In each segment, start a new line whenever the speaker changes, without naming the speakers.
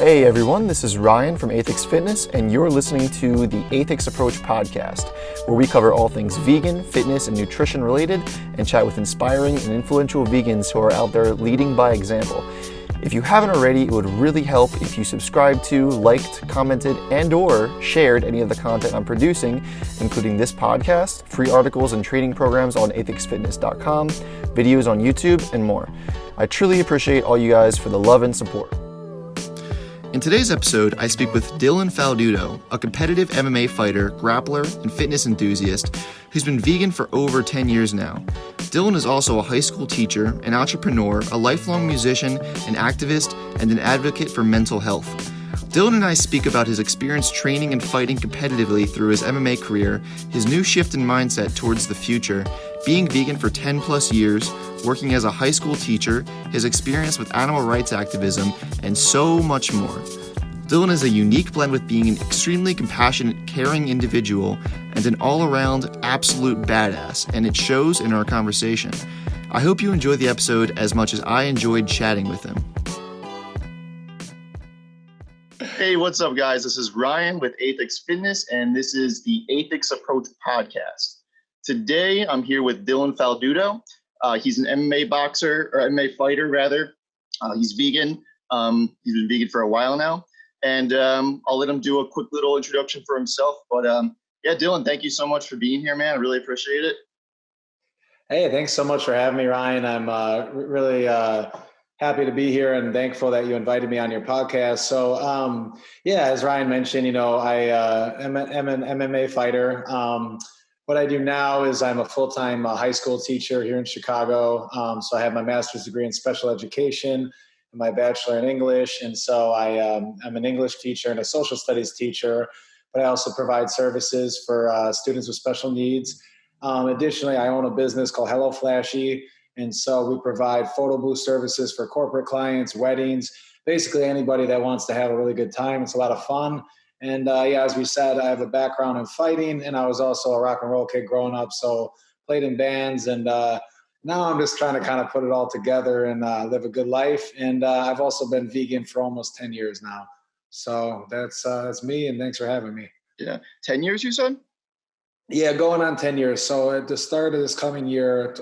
Hey everyone, this is Ryan from Aethix Fitness, and you're listening to the Aethix Approach podcast, where we cover all things vegan, fitness, and nutrition related, and chat with inspiring and influential vegans who are out there leading by example. If you haven't already, it would really help if you subscribed to, liked, commented, and or shared any of the content I'm producing, including this podcast, free articles and training programs on aethixfitness.com, videos on YouTube, and more. I truly appreciate all you guys for the love and support. In today's episode, I speak with Dylan Faldudo, a competitive MMA fighter, grappler, and fitness enthusiast who's been vegan for over 10 years now. Dylan is also a high school teacher, an entrepreneur, a lifelong musician, an activist, and an advocate for mental health. Dylan and I speak about his experience training and fighting competitively through his MMA career, his new shift in mindset towards the future, being vegan for 10 plus years, working as a high school teacher, his experience with animal rights activism, and so much more. Dylan is a unique blend with being an extremely compassionate, caring individual and an all-around absolute badass, and it shows in our conversation. I hope you enjoy the episode as much as I enjoyed chatting with him. Hey, what's up, guys? This is Ryan with Aethix Fitness, and this is the Aethix Approach podcast. Today, I'm here with Dylan Faldudo. He's an MMA boxer, or MMA fighter, rather. He's vegan. He's been vegan for a while now. And I'll let him do a quick little introduction for himself. But yeah, Dylan, thank you so much for being here, man. I really appreciate it.
Hey, thanks so much for having me, Ryan. I'm really happy to be here and thankful that you invited me on your podcast. So yeah, as Ryan mentioned, I am an MMA fighter. What I do now is I'm a full-time high school teacher here in Chicago. So I have my master's degree in special education and my bachelor in English. And so I'm an English teacher and a social studies teacher, but I also provide services for students with special needs. Additionally, I own a business called Hello Flashy. And so we provide photo booth services for corporate clients, weddings, basically anybody that wants to have a really good time. It's a lot of fun. And yeah, as we said, I have a background in fighting, and I was also a rock and roll kid growing up, so played in bands. And now I'm just trying to kind of put it all together and live a good life. And I've also been vegan for almost 10 years now. So that's me, and thanks for having me.
Yeah, 10 years, you said?
Yeah, going on 10 years. So at the start of this coming year,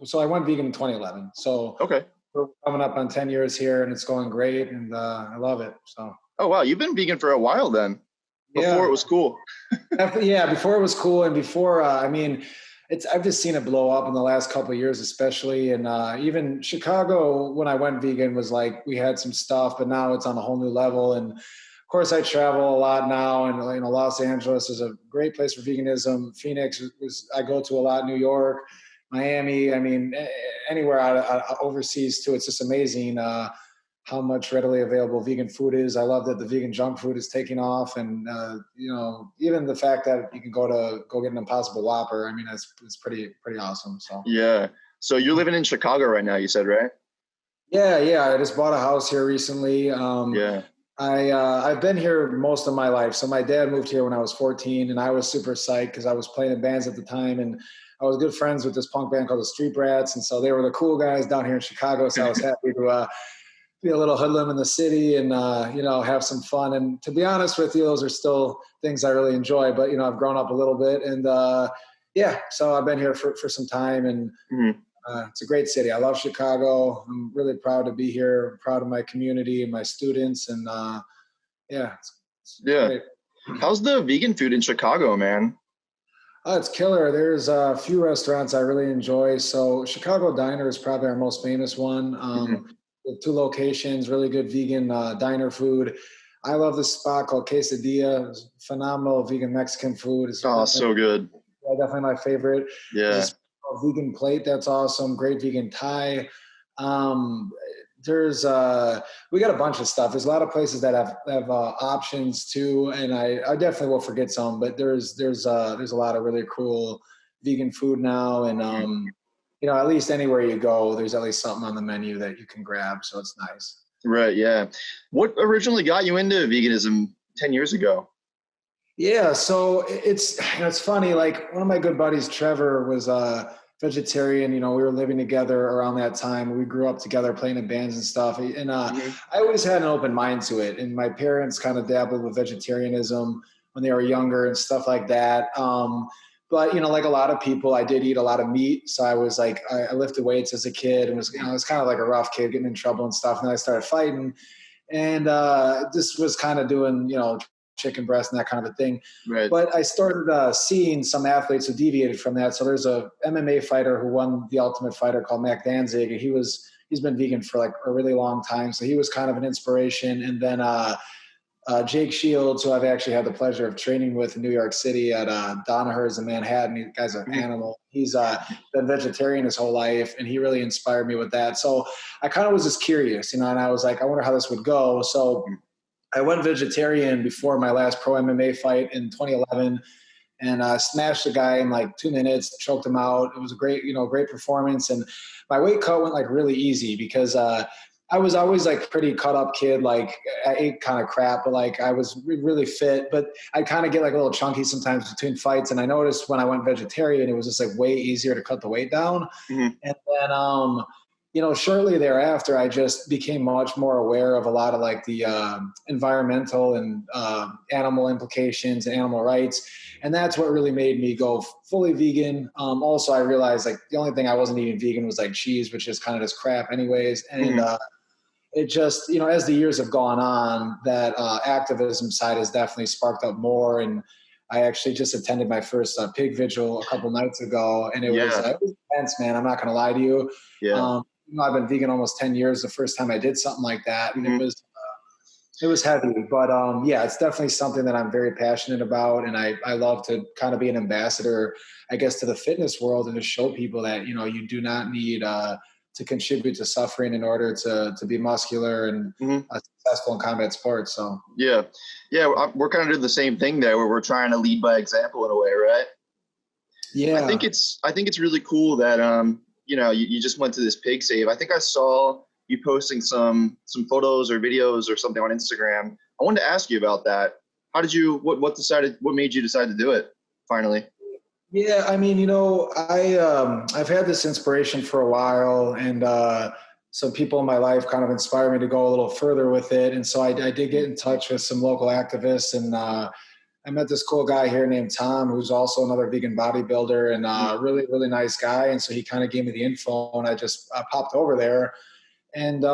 so I went vegan in 2011. So
okay,
we're coming up on 10 years here, and it's going great, and I love it. So.
Oh, wow. You've been vegan for a while then, before it was cool.
Yeah, before it was cool. And before, I've just seen it blow up in the last couple of years, especially. And even Chicago, when I went vegan, was like, we had some stuff, but now it's on a whole new level. And of course, I travel a lot now. And Los Angeles is a great place for veganism. Phoenix I go to a lot, New York, Miami. I mean, anywhere out overseas too. It's just amazing how much readily available vegan food is. I love that the vegan junk food is taking off, and even the fact that you can go get an Impossible Whopper. I mean, it's pretty awesome. So
yeah. So you're living in Chicago right now, you said, right?
Yeah. I just bought a house here recently.
Yeah.
I've been here most of my life. So my dad moved here when I was 14, and I was super psyched because I was playing in bands at the time, and I was good friends with this punk band called the Street Brats, and so they were the cool guys down here in Chicago. So I was happy to be a little hoodlum in the city and, have some fun. And to be honest with you, those are still things I really enjoy, but, I've grown up a little bit, and so I've been here for some time, and it's a great city. I love Chicago. I'm really proud to be here. I'm proud of my community and my students. And it's great.
How's the vegan food in Chicago, man?
Oh, it's killer. There's a few restaurants I really enjoy. So Chicago Diner is probably our most famous one. With 2 locations, really good vegan diner food. I love this spot called Quesadilla. It's phenomenal vegan Mexican food. It's
so good.
Yeah, definitely my favorite.
Yeah.
There's a vegan plate that's awesome. Great vegan Thai. We got a bunch of stuff. There's a lot of places that have options too, and I definitely will forget some. But there's a lot of really cool vegan food now, and at least anywhere you go, there's at least something on the menu that you can grab. So it's nice.
Right. Yeah. What originally got you into veganism 10 years ago?
Yeah. So it's funny. Like one of my good buddies, Trevor, was vegetarian. You know, we were living together around that time. We grew up together playing in bands and stuff. And I always had an open mind to it. And my parents kind of dabbled with vegetarianism when they were younger and stuff like that. But, you know, like a lot of people, I did eat a lot of meat. So I was like, I lifted weights as a kid and was, you know, I was kind of like a rough kid getting in trouble and stuff. And then I started fighting and this was kind of doing, you know, chicken breast and that kind of a thing.
Right.
But I started seeing some athletes who deviated from that. So there's a MMA fighter who won the Ultimate Fighter called Mac Danzig. And he's been vegan for like a really long time. So he was kind of an inspiration. And then Jake Shields, who I've actually had the pleasure of training with in New York City at Danaher's in Manhattan. The guy's an animal. He's been vegetarian his whole life, and he really inspired me with that. So I kind of was just curious, you know, and I was like, I wonder how this would go. So I went vegetarian before my last pro MMA fight in 2011 and smashed the guy in like 2 minutes, choked him out. It was a great, you know, great performance. And my weight cut went like really easy because I was always like pretty cut up kid. Like I ate kind of crap, but like I was really fit, but I kind of get like a little chunky sometimes between fights. And I noticed when I went vegetarian, it was just like way easier to cut the weight down. And then, you know, shortly thereafter, I just became much more aware of a lot of like the environmental and animal implications and animal rights. And that's what really made me go fully vegan. Also, I realized like the only thing I wasn't eating vegan was like cheese, which is kind of just crap anyways. And it just, you know, as the years have gone on, that activism side has definitely sparked up more. And I actually just attended my first pig vigil a couple nights ago, and it was intense, man. I'm not going to lie to you. You know, I've been vegan almost 10 years. The first time I did something like that, and it was heavy. But yeah, it's definitely something that I'm very passionate about, and I love to kind of be an ambassador, I guess, to the fitness world and to show people that, you know, you do not need to contribute to suffering in order to be muscular and successful in combat sports. So
yeah, we're kind of doing the same thing there, where we're trying to lead by example in a way, right?
Yeah,
I think it's really cool that you know, you just went to this pig save. I think I saw you posting some photos or videos or something on Instagram. I wanted to ask you about that. How did you what made you decide to do it finally?
Yeah, I mean, you know, I've had this inspiration for a while, and some people in my life kind of inspired me to go a little further with it. And so I did get in touch with some local activists, and I met this cool guy here named Tom, who's also another vegan bodybuilder and really, really nice guy. And so he kind of gave me the info, and I just popped over there. And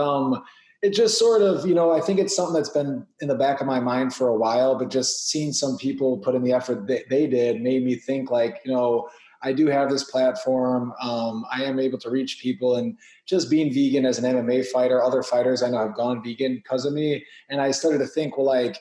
it just sort of, you know, I think it's something that's been in the back of my mind for a while, but just seeing some people put in the effort that they did made me think like, you know, I do have this platform. I am able to reach people, and just being vegan as an MMA fighter, other fighters I know have gone vegan because of me. And I started to think, well, like,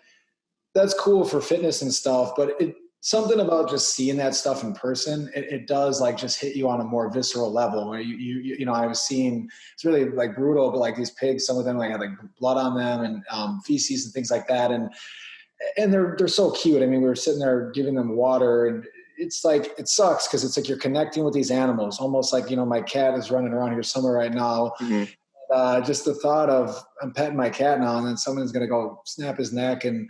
that's cool for fitness and stuff, but something about just seeing that stuff in person, it does like just hit you on a more visceral level where you know, I was seeing, it's really like brutal, but like these pigs, some of them like had like blood on them and feces and things like that. And they're so cute. I mean, we were sitting there giving them water, and it's like, it sucks because it's like you're connecting with these animals, almost like, you know, my cat is running around here somewhere right now. Just the thought of I'm petting my cat now and then someone's going to go snap his neck, and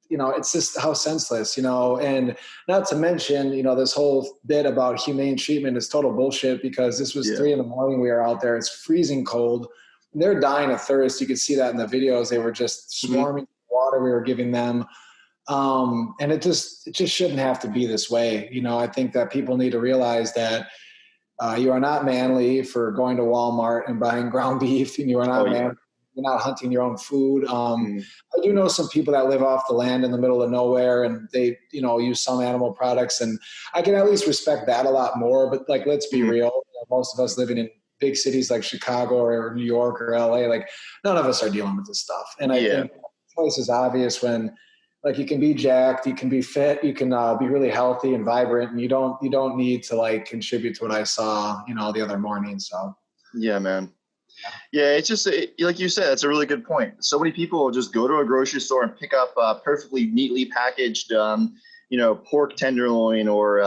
you know, it's just how senseless, you know. And not to mention, you know, this whole bit about humane treatment is total bullshit, because this was 3 a.m. we were out there. It's freezing cold. They're dying of thirst. You could see that in the videos. They were just swarming water we were giving them. And it just shouldn't have to be this way. You know, I think that people need to realize that you are not manly for going to Walmart and buying ground beef, and you are not manly. You're not hunting your own food. I do know some people that live off the land in the middle of nowhere, and they, you know, use some animal products, and I can at least respect that a lot more. But like, let's be real. You know, most of us living in big cities like Chicago or New York or LA, like none of us are dealing with this stuff. And I think the choice is obvious when, like, you can be jacked, you can be fit, you can be really healthy and vibrant, and you don't need to like contribute to what I saw, you know, the other morning. So
yeah, man. Yeah, it's just like you said, it's a really good point. So many people just go to a grocery store and pick up perfectly neatly packaged, you know, pork tenderloin or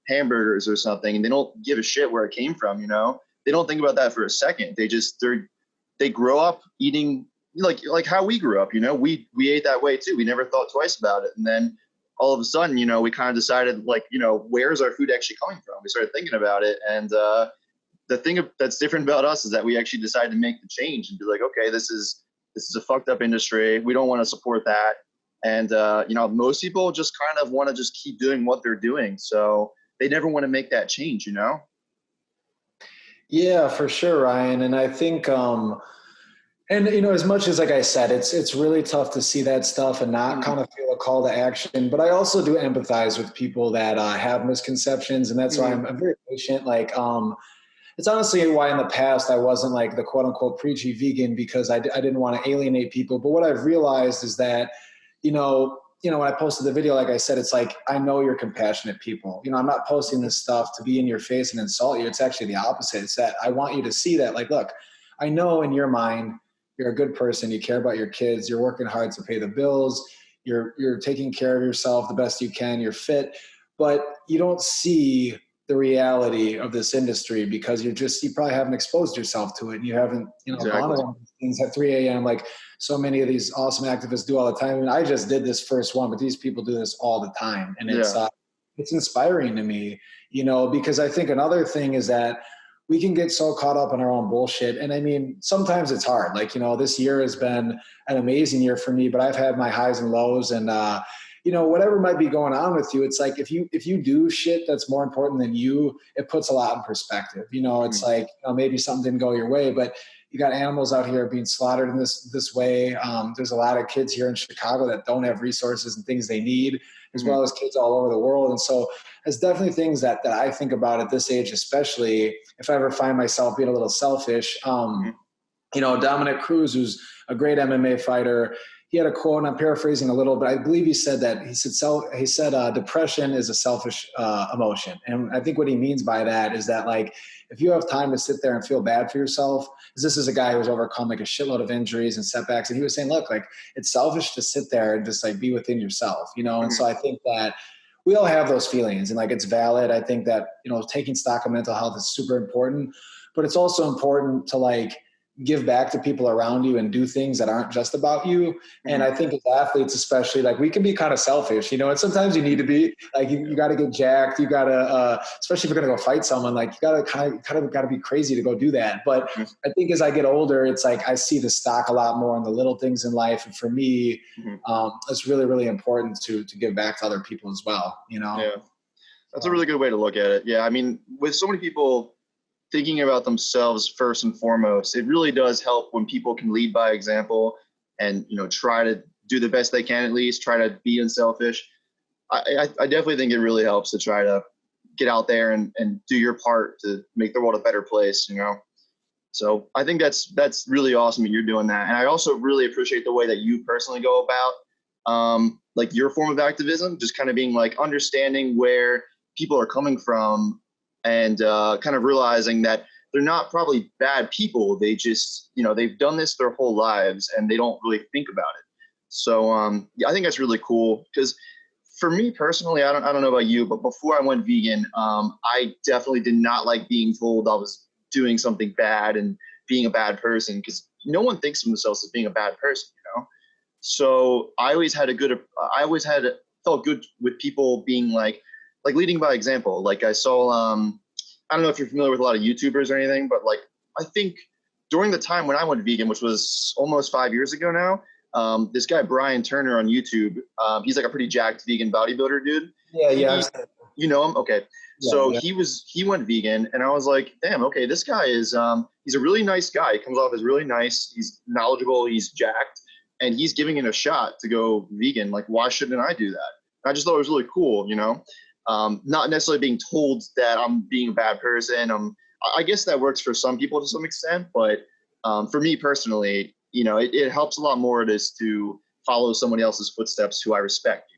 hamburgers or something, and they don't give a shit where it came from. You know, they don't think about that for a second. They grow up eating like how we grew up. You know, we ate that way too. We never thought twice about it, and then all of a sudden, we kind of decided, like, where's our food actually coming from? We started thinking about it. And the thing that's different about us is that we actually decided to make the change and be like, okay, this is a fucked up industry. We don't want to support that. And, most people just kind of want to just keep doing what they're doing. So they never want to make that change,
Yeah, for sure, Ryan. And I think, as much as, like I said, it's really tough to see that stuff and not kind of feel a call to action. But I also do empathize with people that have misconceptions. And that's why I'm very patient. Like, it's honestly why in the past I wasn't like the quote unquote preachy vegan, because I didn't want to alienate people. But what I've realized is that, when I posted the video, like I said, it's like, I know you're compassionate people. I'm not posting this stuff to be in your face and insult you. It's actually the opposite. It's that I want you to see that, like, look, I know in your mind, you're a good person. You care about your kids. You're working hard to pay the bills. You're taking care of yourself the best you can. You're fit, but you don't see the reality of this industry because you probably haven't exposed yourself to it. And you haven't, gone around these things at 3 a.m. like so many of these awesome activists do all the time. I mean, I just did this first one, but these people do this all the time. And it's inspiring to me, because I think another thing is that we can get so caught up in our own bullshit. And I mean, sometimes it's hard. Like, this year has been an amazing year for me, but I've had my highs and lows, and, whatever might be going on with you, it's like, if you do shit that's more important than you, it puts a lot in perspective. It's like, maybe something didn't go your way, but you got animals out here being slaughtered in this way. There's a lot of kids here in Chicago that don't have resources and things they need, as well as kids all over the world. And so it's definitely things that I think about at this age, especially if I ever find myself being a little selfish. Dominic Cruz, who's a great MMA fighter, he had a quote, and I'm paraphrasing a little, but I believe he said depression is a selfish emotion. And I think what he means by that is that, like, if you have time to sit there and feel bad for yourself, because this is a guy who's overcome like a shitload of injuries and setbacks. And he was saying, look, like, it's selfish to sit there and just like be within yourself, And so I think that we all have those feelings, and like, it's valid. I think that, taking stock of mental health is super important, but it's also important to like give back to people around you and do things that aren't just about you. And I think as athletes, especially, like, we can be kind of selfish, and sometimes you need to be like, you got to get jacked. You got to, especially if you're going to go fight someone, like, you got to kind of got to be crazy to go do that. But I think as I get older, it's like, I see the stock a lot more on the little things in life. And for me, it's really, really important to give back to other people as well,
Yeah, that's a really good way to look at it. Yeah. I mean, with so many people thinking about themselves first and foremost, it really does help when people can lead by example and, try to do the best they can, at least try to be unselfish. I definitely think it really helps to try to get out there and do your part to make the world a better place, So I think that's really awesome that you're doing that. And I also really appreciate the way that you personally go about like your form of activism, just kind of being like understanding where people are coming from, and kind of realizing that they're not probably bad people. They just, they've done this their whole lives and they don't really think about it. So I think that's really cool, because for me personally, I don't know about you, but before I went vegan, I definitely did not like being told I was doing something bad and being a bad person, because no one thinks of themselves as being a bad person, So I always felt good with people being like leading by example. Like I saw, I don't know if you're familiar with a lot of YouTubers or anything, but like, I think during the time when I went vegan, which was almost 5 years ago now, this guy, Brian Turner on YouTube, he's like a pretty jacked vegan bodybuilder dude.
Yeah.
You know him? Okay.
Yeah,
So
yeah.
he went vegan, and I was like, damn, okay, this guy is, he's a really nice guy. He comes off as really nice. He's knowledgeable. He's jacked, and he's giving it a shot to go vegan. Like, why shouldn't I do that? I just thought it was really cool, not necessarily being told that I'm being a bad person. I guess that works for some people to some extent, but for me personally, it helps a lot more just to follow somebody else's footsteps who I respect,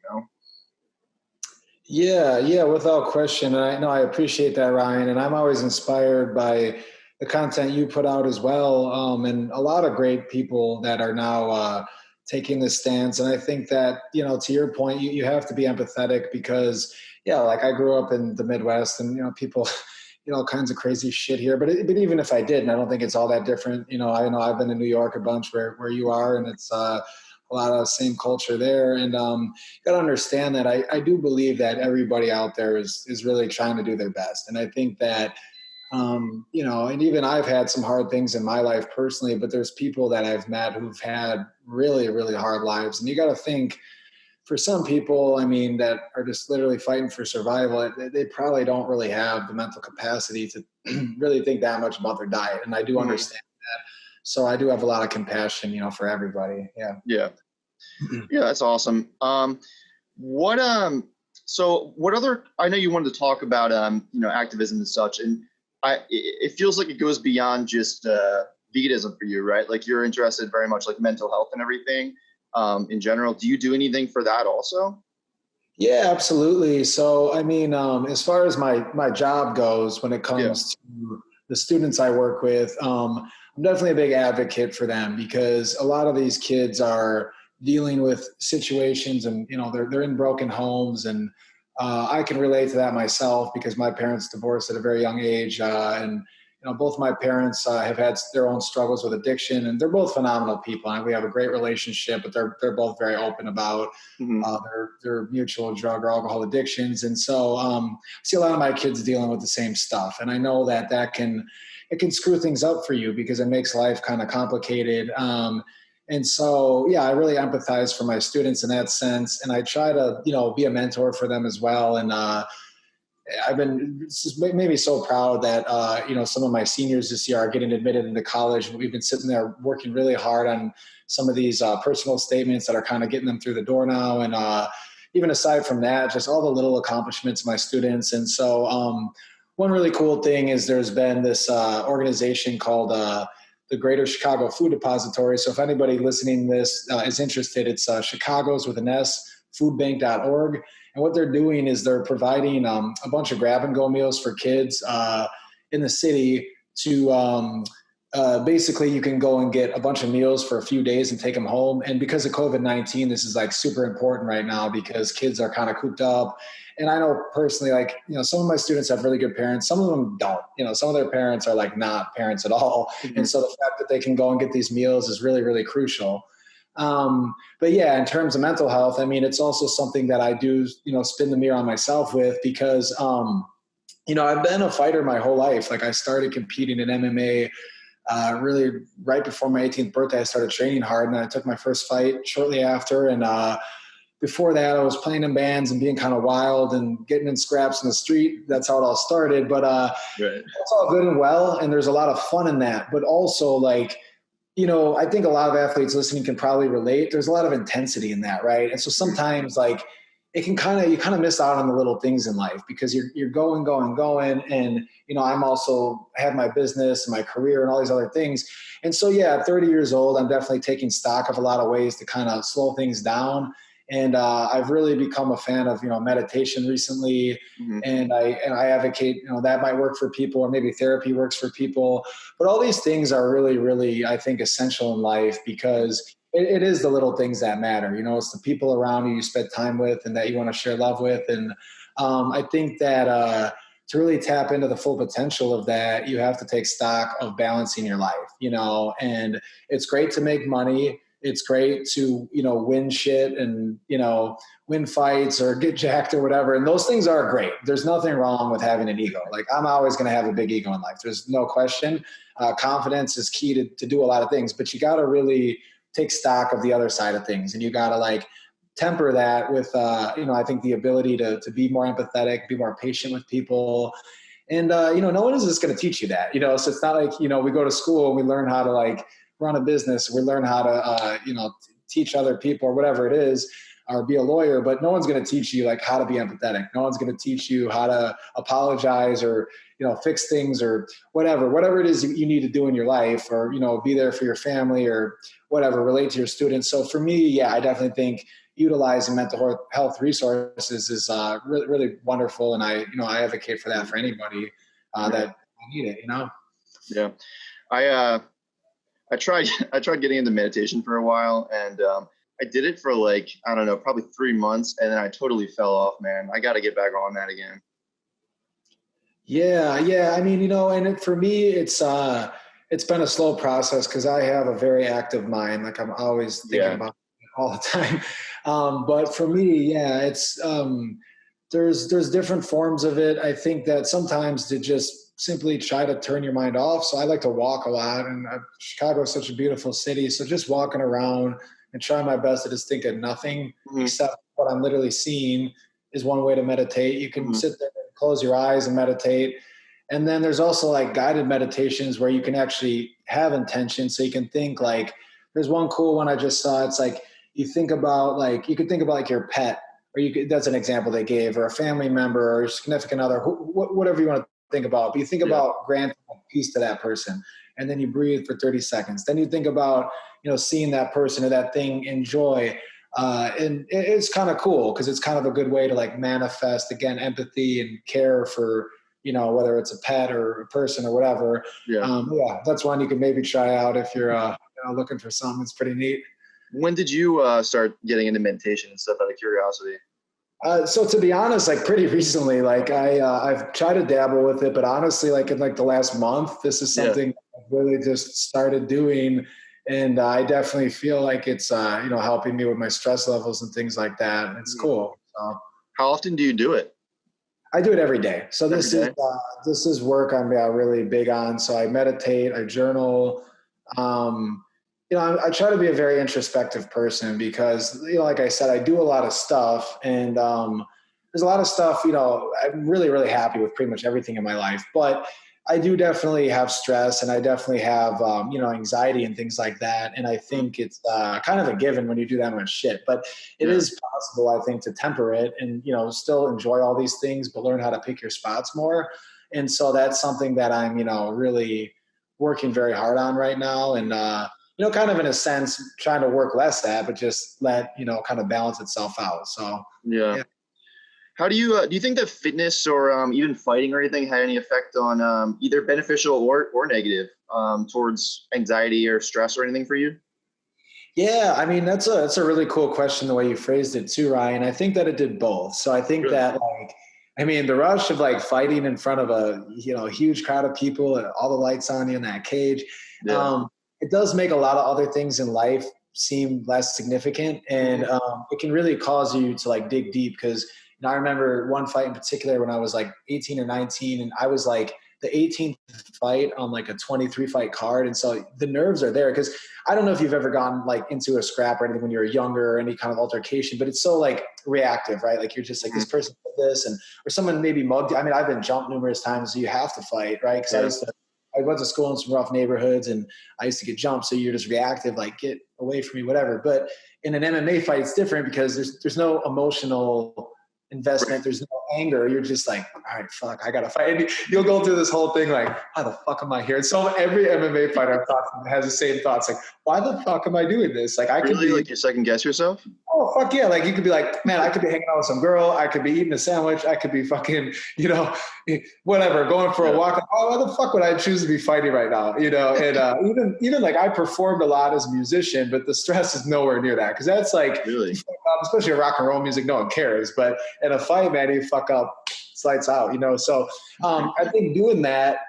Yeah, without question. And I appreciate that, Ryan. And I'm always inspired by the content you put out as well. And a lot of great people that are now taking this stance. And I think that, to your point, you have to be empathetic because, like I grew up in the Midwest and, people, all kinds of crazy shit here. But even if I didn't, I don't think it's all that different. I know I've been in New York a bunch where you are, and it's a lot of the same culture there. And got to understand that I do believe that everybody out there is really trying to do their best. And I think that, you know, and even I've had some hard things in my life personally, but there's people that I've met who've had really, really hard lives. And you got to think, for some people, I mean, that are just literally fighting for survival, they probably don't really have the mental capacity to really think that much about their diet. And I do understand that. So I do have a lot of compassion, you know, for everybody. Yeah.
Yeah. Yeah. That's awesome. So what other, I know you wanted to talk about, you know, activism and such, and it feels like it goes beyond just veganism for you, right? Like you're interested very much like mental health and everything. In general, do you do anything for that also?
Yeah, absolutely. So, I mean, as far as my job goes, when it comes to the students I work with, I'm definitely a big advocate for them, because a lot of these kids are dealing with situations, and you know, they're in broken homes, and I can relate to that myself because my parents divorced at a very young age, and you know, both my parents have had their own struggles with addiction, and they're both phenomenal people. And we have a great relationship, but they're both very open about their mutual drug or alcohol addictions. And so I see a lot of my kids dealing with the same stuff. And I know that it can screw things up for you because it makes life kind of complicated. And so, yeah, I really empathize for my students in that sense. And I try to, you know, be a mentor for them as well. And I've been maybe so proud that, you know, some of my seniors this year are getting admitted into college. We've been sitting there working really hard on some of these personal statements that are kind of getting them through the door now. And even aside from that, just all the little accomplishments of my students. And so one really cool thing is there's been this organization called the Greater Chicago Food Depository. So if anybody listening to this is interested, it's Chicago's with an S, foodbank.org. And what they're doing is they're providing a bunch of grab-and-go meals for kids in the city to basically you can go and get a bunch of meals for a few days and take them home. And because of COVID-19, this is like super important right now because kids are kind of cooped up. And I know personally, like, you know, some of my students have really good parents. Some of them don't. You know, some of their parents are like not parents at all. And so the fact that they can go and get these meals is really, really crucial. But yeah, in terms of mental health, I mean, it's also something that I do, you know, spin the mirror on myself with because, you know, I've been a fighter my whole life. Like I started competing in MMA really right before my 18th birthday. I started training hard, and I took my first fight shortly after. And before that, I was playing in bands and being kind of wild and getting in scraps in the street. That's how it all started. But it's all good and well, and there's a lot of fun in that. But also, like, you know, I think a lot of athletes listening can probably relate. There's a lot of intensity in that, right? And so sometimes, like, it can you kind of miss out on the little things in life because you're going. And, you know, I'm also have my business and my career and all these other things. And so, yeah, at 30 years old, I'm definitely taking stock of a lot of ways to kind of slow things down. And I've really become a fan of, you know, meditation recently. And I advocate, you know, that might work for people, or maybe therapy works for people. But all these things are really, really, I think, essential in life because it is the little things that matter. You know, it's the people around you spend time with and that you want to share love with. And I think that to really tap into the full potential of that, you have to take stock of balancing your life, you know. And it's great to make money. It's great to, you know, win shit and, you know, win fights or get jacked or whatever. And those things are great. There's nothing wrong with having an ego. Like, I'm always going to have a big ego in life. There's no question. Confidence is key to do a lot of things, but you got to really take stock of the other side of things. And you got to, like, temper that with, you know, I think the ability to be more empathetic, be more patient with people. And, you know, no one is just going to teach you that, you know. So it's not like, you know, we go to school and we learn how to, like, run a business, we learn how to, you know, teach other people or whatever it is, or be a lawyer, but no one's going to teach you, like, how to be empathetic. No one's going to teach you how to apologize or, you know, fix things or whatever it is you need to do in your life, or, you know, be there for your family or whatever, relate to your students. So for me, yeah, I definitely think utilizing mental health resources is really, really wonderful. And I advocate for that for anybody that need it, you know?
Yeah. I tried getting into meditation for a while, and I did it for, like, I don't know, probably 3 months, and then I totally fell off, man. I got to get back on that again.
Yeah. I mean, you know, and for me, it's been a slow process because I have a very active mind. Like, I'm always thinking about all the time. But for me, yeah, it's, there's different forms of it. I think that sometimes to just simply try to turn your mind off. So I like to walk a lot, and Chicago is such a beautiful city. So just walking around and trying my best to just think of nothing except what I'm literally seeing is one way to meditate. You can sit there and close your eyes and meditate. And then there's also like guided meditations where you can actually have intention. So you can think like, there's one cool one I just saw. It's like, you could think about like your pet, or that's an example they gave, or a family member or significant other, whatever you want to think about. But you think about granting peace to that person, and then you breathe for 30 seconds. Then you think about, seeing that person or that thing enjoy. And it's kind of cool because it's kind of a good way to like manifest, again, empathy and care for, whether it's a pet or a person or whatever. That's one you can maybe try out if you're looking for something. It's pretty neat.
When did you start getting into meditation and stuff, out of curiosity?
So to be honest, like pretty recently, like I've tried to dabble with it, but honestly, like in like the last month, this is something I've really just started doing. And I definitely feel like it's, helping me with my stress levels and things like that. And it's cool. So,
how often do you do it?
I do it every day. So this is work I'm really big on. So I meditate, I journal. I try to be a very introspective person because, like I said, I do a lot of stuff, and there's a lot of stuff, I'm really, really happy with pretty much everything in my life, but I do definitely have stress, and I definitely have, anxiety and things like that. And I think it's kind of a given when you do that much shit, but it is possible, I think, to temper it and, still enjoy all these things, but learn how to pick your spots more. And so that's something that I'm, really working very hard on right now. And, kind of in a sense, trying to work less at, but just let, kind of balance itself out. So, yeah.
How do you think that fitness or even fighting or anything had any effect on either beneficial or negative towards anxiety or stress or anything for you?
Yeah, I mean, that's a really cool question, the way you phrased it too, Ryan. I think that it did both. So I think that the rush of like fighting in front of a, huge crowd of people and all the lights on you in that cage, it does make a lot of other things in life seem less significant. And it can really cause you to like dig deep, because I remember one fight in particular when I was like 18 or 19, and I was like the 18th fight on like a 23 fight card. And so the nerves are there, because I don't know if you've ever gotten like into a scrap or anything when you were younger, or any kind of altercation, but it's so like reactive, right? Like you're just like, this person did this, or someone maybe mugged you. I mean, I've been jumped numerous times, so you have to fight, right? Because I went to school in some rough neighborhoods, and I used to get jumped. So you're just reactive, like get away from me, whatever. But in an MMA fight, it's different because there's no emotional investment. There's no anger. You're just like, all right, fuck, I got to fight. And you'll go through this whole thing like, why the fuck am I here? And so every MMA fighter I've talked to has the same thoughts. Like, why the fuck am I doing this? Like, I could be
like, you second guess yourself?
Oh, fuck yeah. Like, you could be like, man, I could be hanging out with some girl. I could be eating a sandwich. I could be fucking, whatever, going for a walk. Like, oh, why the fuck would I choose to be fighting right now? And even like I performed a lot as a musician, but the stress is nowhere near that. Cause that's like, especially in rock and roll music, no one cares. But in a fight, man, you fuck up, it's lights out, So I think doing that,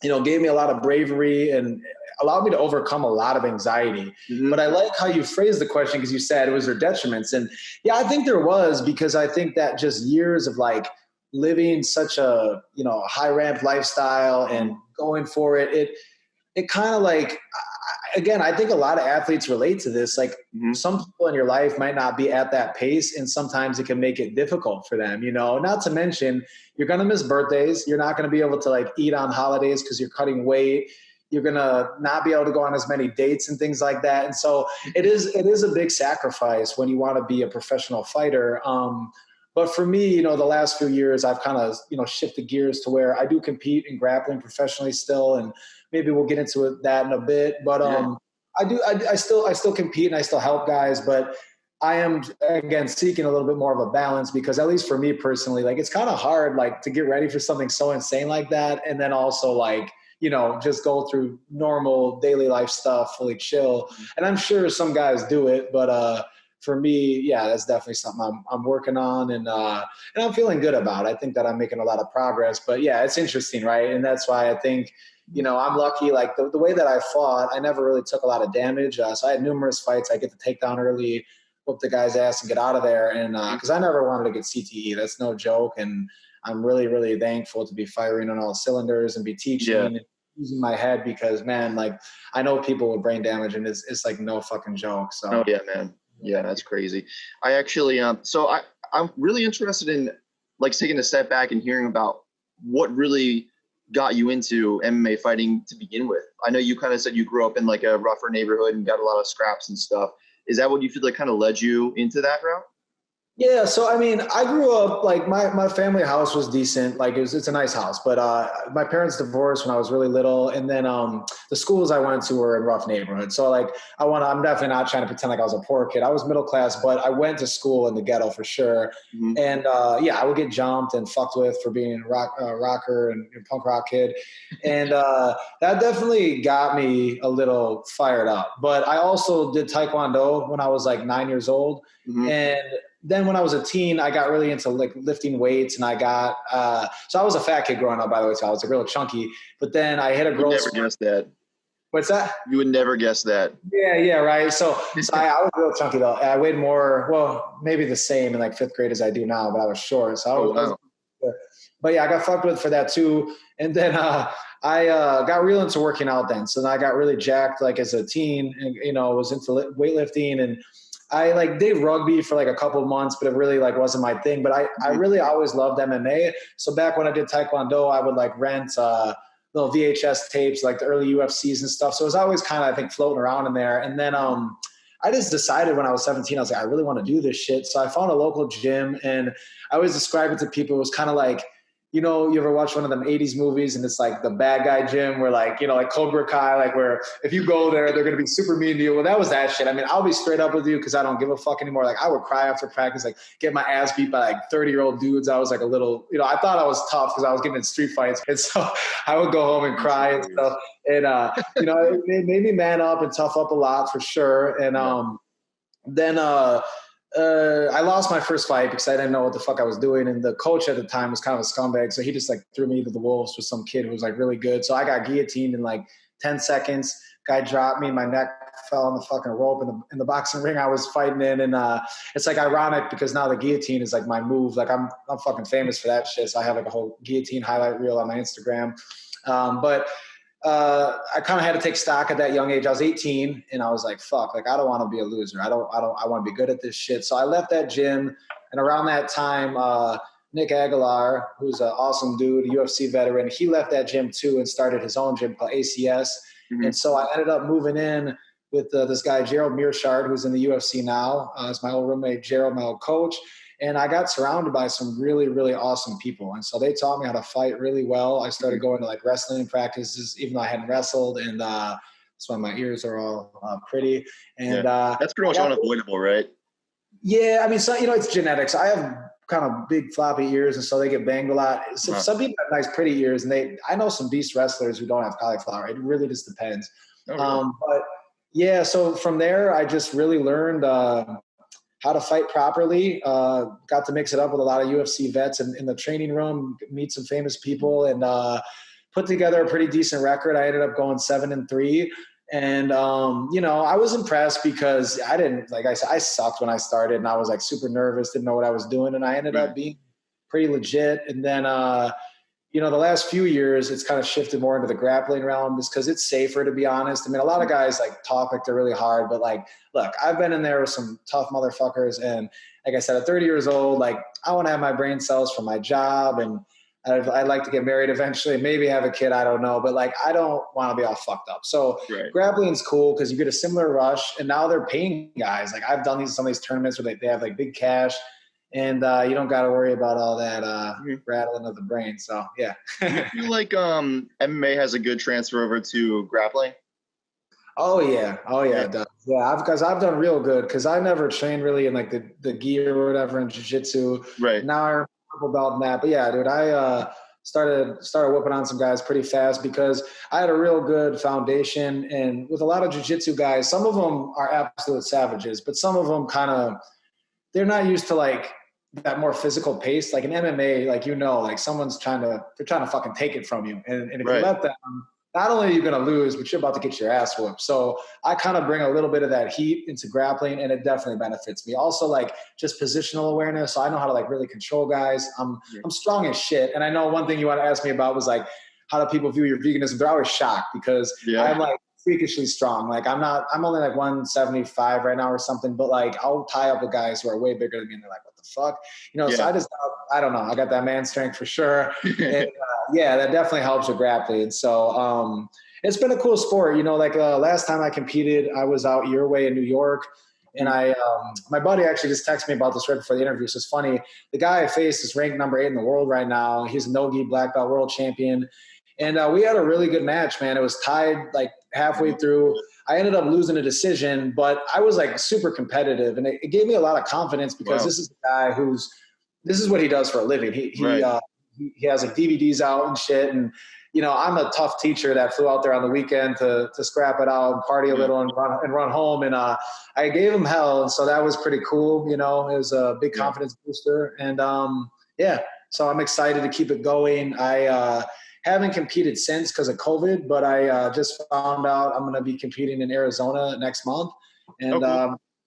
gave me a lot of bravery and allowed me to overcome a lot of anxiety. But I like how you phrased the question, because you said, was there detriments? And yeah, I think there was, because I think that just years of like living such a, high ramp lifestyle and going for it, it kind of like, again, I think a lot of athletes relate to this. Like some people in your life might not be at that pace, and sometimes it can make it difficult for them, not to mention you're going to miss birthdays. You're not going to be able to like eat on holidays because you're cutting weight. You're going to not be able to go on as many dates and things like that. And so it is a big sacrifice when you want to be a professional fighter. But for me, the last few years, I've kind of, shifted gears to where I do compete in grappling professionally still. And maybe we'll get into that in a bit, but I still compete and I still help guys, but I am, again, seeking a little bit more of a balance, because at least for me personally, like it's kind of hard, like to get ready for something so insane like that. And then also like, just go through normal daily life stuff, fully chill. And I'm sure some guys do it, but for me, yeah, that's definitely something I'm working on, and I'm feeling good about. I think that I'm making a lot of progress, but yeah, it's interesting, right? And that's why I think, I'm lucky. Like the way that I fought, I never really took a lot of damage. So I had numerous fights. I get to take down early, whoop the guy's ass, and get out of there. And because I never wanted to get CTE, that's no joke. And I'm really, really thankful to be firing on all cylinders and be teaching. And using my head, because man, like I know people with brain damage, and it's like no fucking joke. So
oh yeah, man, yeah, that's crazy. I actually so I'm really interested in like taking a step back and hearing about what really got you into MMA fighting to begin with. I know you kind of said you grew up in like a rougher neighborhood and got a lot of scraps and stuff. Is that what you feel like kind of led you into that route?
Yeah, so I mean, I grew up like my family house was decent. Like it's a nice house, but my parents divorced when I was really little, and then the schools I went to were in rough neighborhoods. So like I'm definitely not trying to pretend like I was a poor kid. I was middle class, but I went to school in the ghetto for sure. Mm-hmm. And I would get jumped and fucked with for being a rocker and punk rock kid, and that definitely got me a little fired up. But I also did Taekwondo when I was like 9 years old, and then when I was a teen, I got really into like lifting weights, and I got so I was a fat kid growing up, by the way, so I was like real chunky. But then I hit a growth.
You would never guess that.
What's that?
You would never guess that.
Yeah, right. So I was real chunky though. I weighed more, well, maybe the same in like fifth grade as I do now, but I was short. So but yeah, I got fucked with for that too. And then I got real into working out then. So then I got really jacked like as a teen, and was into weightlifting, and I like did rugby for like a couple of months, but it really like wasn't my thing. But I really always loved MMA. So back when I did Taekwondo, I would like rent little VHS tapes, like the early UFCs and stuff. So it was always kind of, I think, floating around in there. And then I just decided when I was 17, I was like, I really want to do this shit. So I found a local gym, and I always describe it to people. It was kind of like, you ever watch one of them 80s movies and it's like the bad guy gym where like, like Cobra Kai, like where if you go there, they're going to be super mean to you. Well, that was that shit. I mean, I'll be straight up with you because I don't give a fuck anymore. Like I would cry after practice, like get my ass beat by like 30-year-old dudes. I was like a little, I thought I was tough because I was getting in street fights. And so I would go home and cry and stuff. And, it made me man up and tough up a lot for sure. And then I lost my first fight because I didn't know what the fuck I was doing. And the coach at the time was kind of a scumbag. So he just like threw me to the wolves with some kid who was like really good. So I got guillotined in like 10 seconds. Guy dropped me. My neck fell on the fucking rope in the boxing ring I was fighting in. And it's like ironic because now the guillotine is like my move. Like I'm fucking famous for that shit. So I have like a whole guillotine highlight reel on my Instagram. I kind of had to take stock at that young age. I was 18 and I was like, fuck, like, I don't want to be a loser. I want to be good at this shit. So I left that gym. And around that time, Nick Aguilar, who's an awesome dude, a UFC veteran, he left that gym too and started his own gym called ACS. Mm-hmm. And so I ended up moving in with this guy, Gerald Mearshard, who's in the UFC now. It's my old roommate, Gerald, my old coach. And I got surrounded by some really, really awesome people. And so they taught me how to fight really well. I started going to like wrestling practices, even though I hadn't wrestled. And that's why my ears are all pretty. And
that's pretty much unavoidable, right?
Yeah. I mean, so, it's genetics. I have kind of big floppy ears, and so they get banged a lot. So some people have nice, pretty ears, and I know some beast wrestlers who don't have cauliflower. It really just depends. Oh, really? But yeah, so from there, I just really learned how to fight properly. Got to mix it up with a lot of UFC vets in the training room, meet some famous people, and put together a pretty decent record. I ended up going 7-3. And, I was impressed because I didn't, like I said, I sucked when I started, and I was like super nervous, didn't know what I was doing. And I ended up being pretty legit. And then, the last few years, it's kind of shifted more into the grappling realm just because it's safer, to be honest. I mean, a lot of guys like talk like they're really hard, but like, look, I've been in there with some tough motherfuckers. And like I said, at 30 years old, like I want to have my brain cells for my job, and I'd like to get married eventually, maybe have a kid. I don't know. But like, I don't want to be all fucked up. So grappling's cool because you get a similar rush, and now they're paying guys. Like I've done some of these tournaments where they have like big cash, and you don't got to worry about all that rattling of the brain. So yeah.
I feel like MMA has a good transfer over to grappling.
Oh yeah, it does. Yeah, because I've done real good because I never trained really in like the gi or whatever in jiu-jitsu.
Right.
Now I'm purple belt in that. But yeah, dude, started whooping on some guys pretty fast because I had a real good foundation. And with a lot of jiu-jitsu guys, some of them are absolute savages, but some of them they're not used to like that more physical pace. Like in MMA, like, like they're trying to fucking take it from you. And if you let them, not only are you going to lose, but you're about to get your ass whooped. So I kind of bring a little bit of that heat into grappling, and it definitely benefits me. Also, like just positional awareness. So I know how to like really control guys. I'm strong as shit. And I know one thing you want to ask me about was like, how do people view your veganism? They're always shocked because I'm like freakishly strong. Like I'm only like 175 right now or something, but like I'll tie up with guys who are way bigger than me and they're like, what the fuck? So I don't know. I got that man strength for sure. And that definitely helps with grappling. So it's been a cool sport. Last time I competed, I was out your way in New York. And my buddy actually just texted me about this right before the interview. So it's funny. The guy I faced is ranked number 8 in the world right now. He's a no-gi black belt world champion. And we had a really good match, man. It was tied like halfway through. I ended up losing a decision, but I was like super competitive. And it gave me a lot of confidence because this is a guy this is what he does for a living. He has like DVDs out and shit. And, I'm a tough teacher that flew out there on the weekend to scrap it out and party a little and run home. And I gave him hell. And so that was pretty cool. It was a big confidence booster. And so I'm excited to keep it going. I haven't competed since because of COVID, but I just found out I'm going to be competing in Arizona next month. And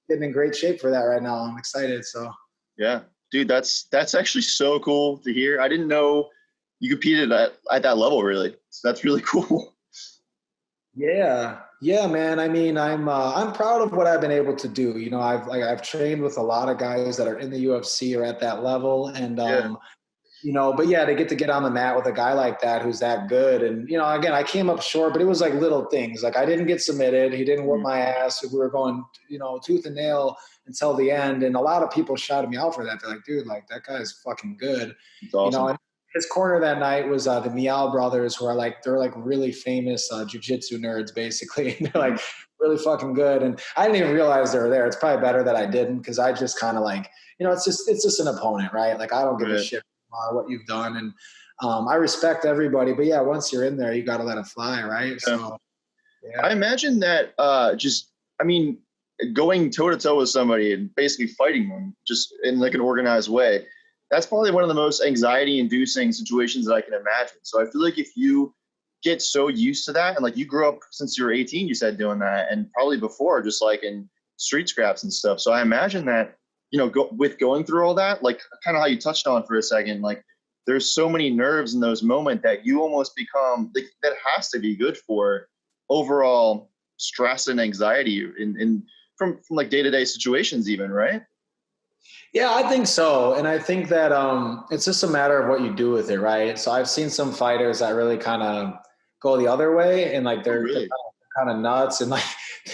getting in great shape for that right now. I'm excited. So
yeah, dude, that's actually so cool to hear. I didn't know you competed at that level, really. So that's really cool.
Yeah, man. I mean, I'm proud of what I've been able to do. I've trained with a lot of guys that are in the UFC or at that level, and to get on the mat with a guy like that who's that good. And again, I came up short, but it was like little things. Like I didn't get submitted. He didn't whoop my ass. We were going, tooth and nail until the end. And a lot of people shouted me out for that. They're like, dude, like that guy's fucking good.
It's awesome.
And his corner that night was the Meow brothers, who are they're really famous jiu-jitsu nerds, basically. They're like really fucking good. And I didn't even realize they were there. It's probably better that I didn't, because I just kind of it's just an opponent, right? Like I don't give a shit what you've done. And I respect everybody, but once you're in there, you got to let it fly, right? So
I imagine that going toe to toe with somebody and basically fighting them just in like an organized way, that's probably one of the most anxiety inducing situations that I can imagine. So I feel like if you get so used to that, and like you grew up since you were 18, you said, doing that, and probably before just like in street scraps and stuff. So I imagine that, with going through all that, like kind of how you touched on for a second, like there's so many nerves in those moments that you almost become like, that has to be good for overall stress and anxiety from like day-to-day situations even, right?
Yeah, I think so. And I think that it's just a matter of what you do with it, right? So I've seen some fighters that really kind of go the other way, and like they're kind of nuts, and like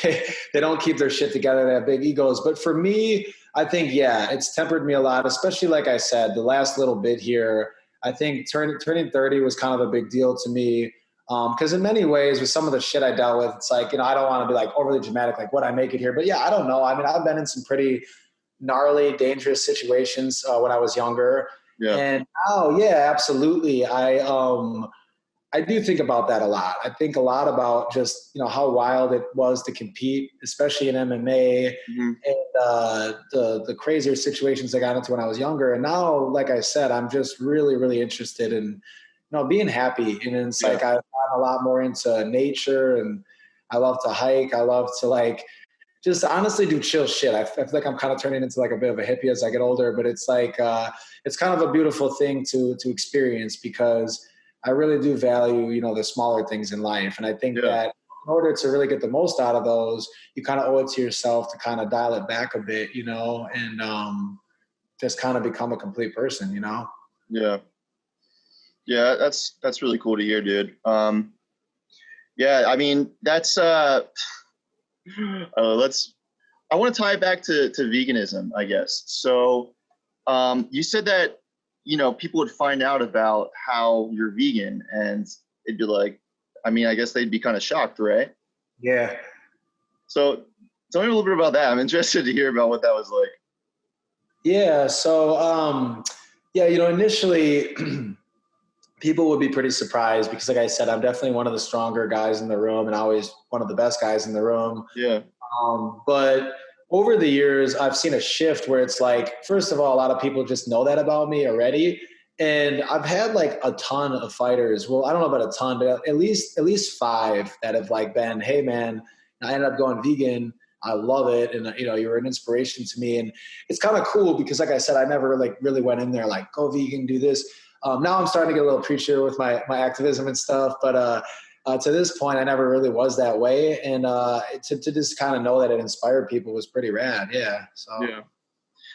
they don't keep their shit together. They have big egos. But for me, I think, it's tempered me a lot, especially like I said, the last little bit here. I think turning 30 was kind of a big deal to me. Because in many ways, with some of the shit I dealt with, it's like, I don't want to be like overly dramatic, like, would I make it here? But I don't know. I mean, I've been in some pretty gnarly, dangerous situations when I was younger. Yeah. And now, absolutely. I do think about that a lot. I think a lot about just, how wild it was to compete, especially in MMA, and the crazier situations I got into when I was younger. And now, like I said, I'm just really, really interested in, being happy. And it's like I've gotten a lot more into nature, and I love to hike. I love to just honestly do chill shit. I feel like I'm kind of turning into like a bit of a hippie as I get older, but it's like, it's kind of a beautiful thing to experience, because I really do value, the smaller things in life. And I think that in order to really get the most out of those, you kind of owe it to yourself to kind of dial it back a bit, and just kind of become a complete person,
Yeah. Yeah. That's really cool to hear, dude. I mean, that's, I want to tie it back to veganism, I guess. So you said that, people would find out about how you're vegan, and it'd be like, I guess they'd be kind of shocked, right?
Yeah.
So tell me a little bit about that. I'm interested to hear about what that was like.
Yeah. So, initially people would be pretty surprised because, like I said, I'm definitely one of the stronger guys in the room and always one of the best guys in the room.
Yeah.
But over the years, I've seen a shift where it's like, first of all, a lot of people just know that about me already. And I've had like a ton of fighters. Well, I don't know about a ton, but at least 5 that have like been, hey man, I ended up going vegan. I love it. And you were an inspiration to me. And it's kind of cool because, like I said, I never like really went in there like, go vegan, do this. Now I'm starting to get a little preacher with my activism and stuff, but to this point, I never really was that way. And to just kind of know that it inspired people was pretty rad. Yeah. So.
Yeah.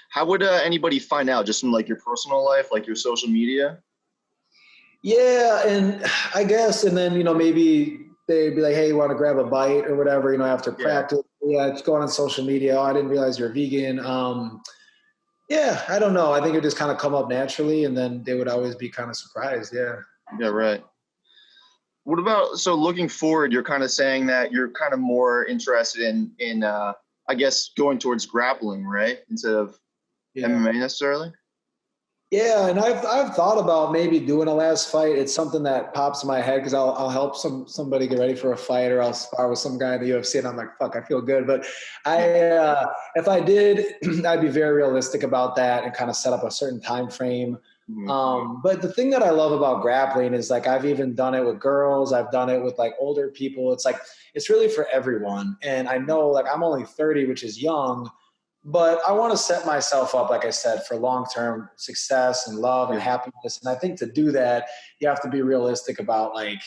How would anybody find out? Just in like your personal life, like your social media?
Yeah, and I guess, and then maybe they'd be like, "Hey, you want to grab a bite or whatever?" After practice. Yeah, it's going on social media. Oh, I didn't realize you're vegan. Yeah, I don't know. I think it just kind of come up naturally, and then they would always be kind of surprised. Yeah.
Yeah. Right. What about, so looking forward, you're kind of saying that you're kind of more interested in I guess going towards grappling, right? Instead of MMA necessarily?
Yeah, and I've thought about maybe doing a last fight. It's something that pops in my head because I'll help somebody get ready for a fight, or I'll spar with some guy in the UFC, and I'm like, fuck, I feel good. But if I did, I'd be very realistic about that and kind of set up a certain time frame.
Mm-hmm.
But the thing that I love about grappling is like I've even done it with girls. I've done it with like older people. It's like it's really for everyone. And I know like I'm only 30, which is young. But I want to set myself up, like I said, for long-term success and love and happiness. And I think to do that, you have to be realistic about like,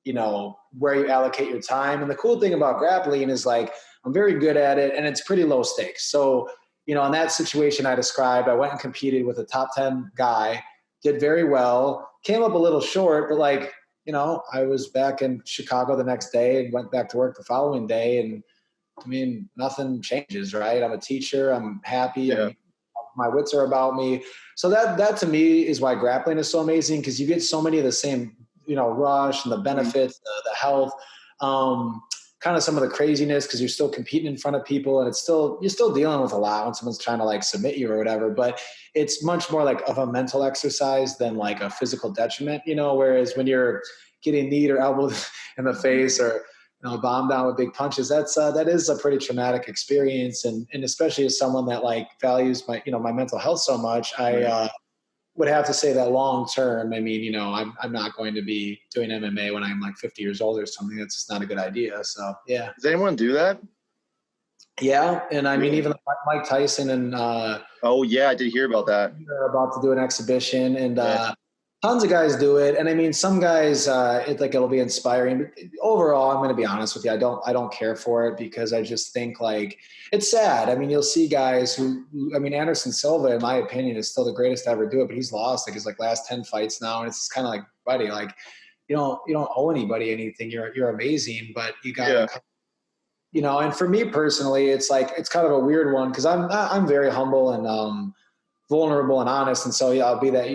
where you allocate your time. And the cool thing about grappling is like, I'm very good at it and it's pretty low stakes. So, in that situation I described, I went and competed with a top 10 guy, did very well, came up a little short, but like, I was back in Chicago the next day and went back to work the following day. And I mean, nothing changes, right? I'm a teacher. I'm happy.
Yeah.
My wits are about me. So that to me is why grappling is so amazing because you get so many of the same, rush and the benefits, the health, kind of some of the craziness because you're still competing in front of people and you're still dealing with a lot when someone's trying to like submit you or whatever. But it's much more like of a mental exercise than like a physical detriment, whereas when you're getting kneed or elbowed in the face or bomb down with big punches. That is a pretty traumatic experience, and especially as someone that like values my my mental health so much, I would have to say that long term. I mean, I'm not going to be doing MMA when I'm like 50 years old or something. That's just not a good idea. So yeah.
Does anyone do that?
Yeah, and I mean even Mike Tyson and
oh yeah, I did hear about that.
They're about to do an exhibition and. Tons of guys do it, and I mean, some guys it'll be inspiring. But overall, I'm going to be honest with you. I don't care for it because I just think like it's sad. I mean, you'll see guys who I mean, Anderson Silva, in my opinion, is still the greatest to ever do it, but he's lost like his like last 10 fights now, and it's kind of like, buddy, like you don't owe anybody anything. You're amazing, but you got and for me personally, it's like it's kind of a weird one because I'm very humble and vulnerable and honest. And so I'll be that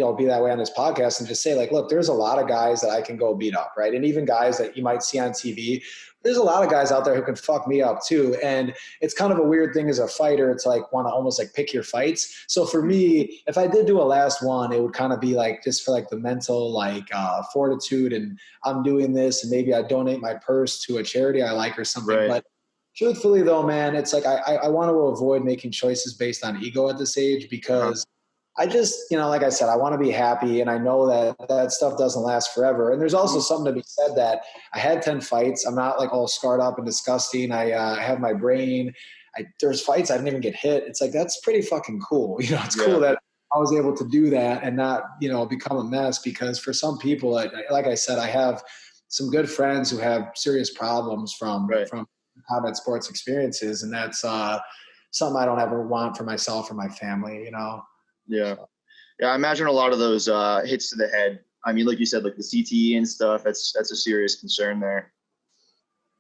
way on this podcast and just say like, look, there's a lot of guys that I can go beat up. Right. And even guys that you might see on TV, there's a lot of guys out there who can fuck me up too. And it's kind of a weird thing as a fighter to like want to almost like pick your fights. So for me, if I did do a last one, it would kind of be like just for like the mental, like fortitude and I'm doing this and maybe I donate my purse to a charity I like or something.
Right.
But truthfully though, man, it's like I want to avoid making choices based on ego at this age because I just, like I said, I want to be happy and I know that stuff doesn't last forever. And there's also something to be said that I had 10 fights. I'm not like all scarred up and disgusting. I have my brain. There's fights I didn't even get hit. It's like, that's pretty fucking cool. It's cool that I was able to do that and not, become a mess because for some people, like I said, I have some good friends who have serious problems from combat sports experiences. And that's something I don't ever want for myself or my family,
Yeah. Yeah. I imagine a lot of those hits to the head. I mean, like you said, like the CTE and stuff, that's a serious concern there.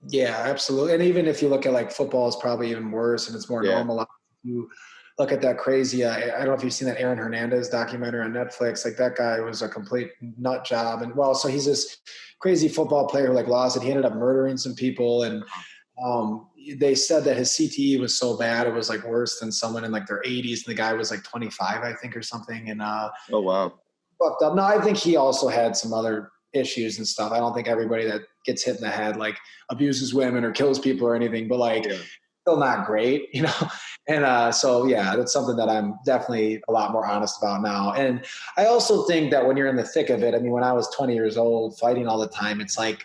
Yeah, absolutely. And even if you look at like football is probably even worse and it's more normalized. You look at that crazy, I don't know if you've seen that Aaron Hernandez documentary on Netflix. Like that guy was a complete nut job. And so he's this crazy football player who like lost it. He ended up murdering some people and they said that his CTE was so bad it was like worse than someone in like their 80s and the guy was like 25 I think or something and
oh wow.
fucked up. No, I think he also had some other issues and stuff. I don't think everybody that gets hit in the head like abuses women or kills people or anything, but like still not great, you know? And so, yeah, that's something that I'm definitely a lot more honest about now. And I also think that when you're in the thick of it, I mean, when I was 20 years old fighting all the time, it's like,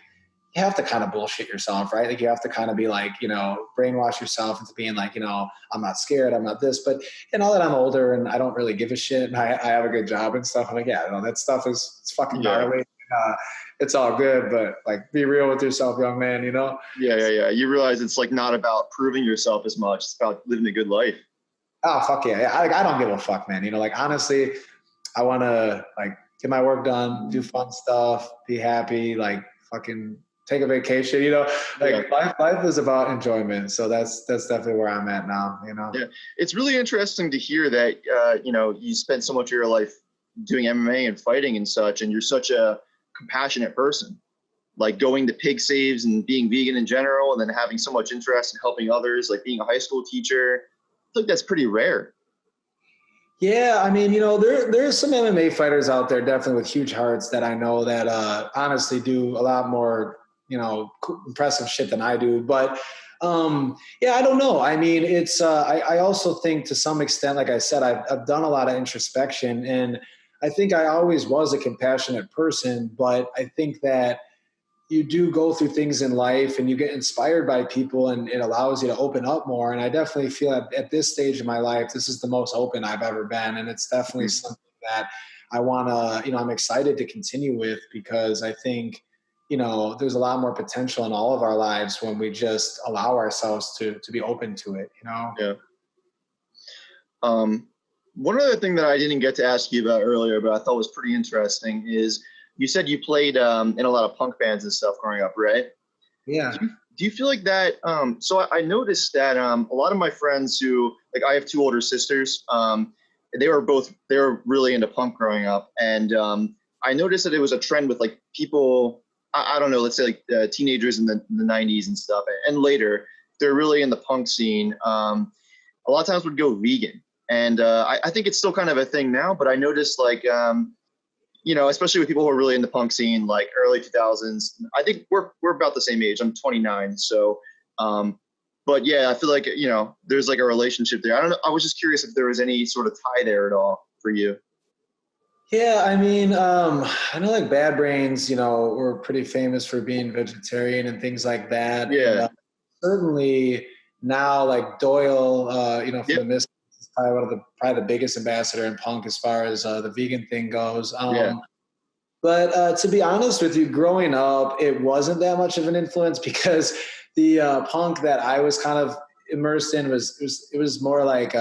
you have to kind of bullshit yourself, right? Like you have to kind of be like, you know, brainwash yourself into being like, you know, I'm not scared, I'm not this, but now that I'm older and I don't really give a shit and I have a good job and stuff, I'm like, yeah, you know, that stuff it's fucking gnarly. It's all good, but like be real with yourself, young man, you know?
Yeah. You realize it's like not about proving yourself as much. It's about living a good life.
Oh, fuck yeah. I don't give a fuck, man. You know, like honestly, I want to like get my work done, do fun stuff, be happy, like fucking take a vacation, you know, like life is about enjoyment. So that's definitely where I'm at now, you know?
Yeah. It's really interesting to hear that, you know, you spend so much of your life doing MMA and fighting and such, and you're such a compassionate person, like going to pig saves and being vegan in general, and then having so much interest in helping others, like being a high school teacher. I think that's pretty rare.
Yeah, I mean, you know, there's some MMA fighters out there definitely with huge hearts that I know that honestly do a lot more, you know, impressive shit than I do. But yeah, I don't know. I mean, it's I also think to some extent, like I said, I've done a lot of introspection, and I think I always was a compassionate person, but I think that you do go through things in life and you get inspired by people and it allows you to open up more. And I definitely feel at this stage of my life, this is the most open I've ever been. And it's definitely something that I want to, you know, I'm excited to continue with, because I think, you know, there's a lot more potential in all of our lives when we just allow ourselves to be open to it, you know?
Yeah. One other thing that I didn't get to ask you about earlier, but I thought was pretty interesting is you said you played in a lot of punk bands and stuff growing up, right?
Yeah.
Do you feel like that? So I noticed that a lot of my friends who, like, I have two older sisters. They were really into punk growing up, and I noticed that it was a trend with like people. I don't know, let's say like teenagers in the 90s and stuff, and later they're really in the punk scene. A lot of times would go vegan. And I think it's still kind of a thing now, but I noticed like, you know, especially with people who are really in the punk scene, like early 2000s, I think we're about the same age. I'm 29. So, but yeah, I feel like, you know, there's like a relationship there. I don't know. I was just curious if there was any sort of tie there at all for you.
Yeah, I mean, I know like Bad Brains, you know, were pretty famous for being vegetarian and things like that.
Yeah.
And, certainly now like Doyle, you know, from the Mystics, is probably the biggest ambassador in punk as far as the vegan thing goes. But to be honest with you, growing up, it wasn't that much of an influence, because the punk that I was kind of immersed in was more like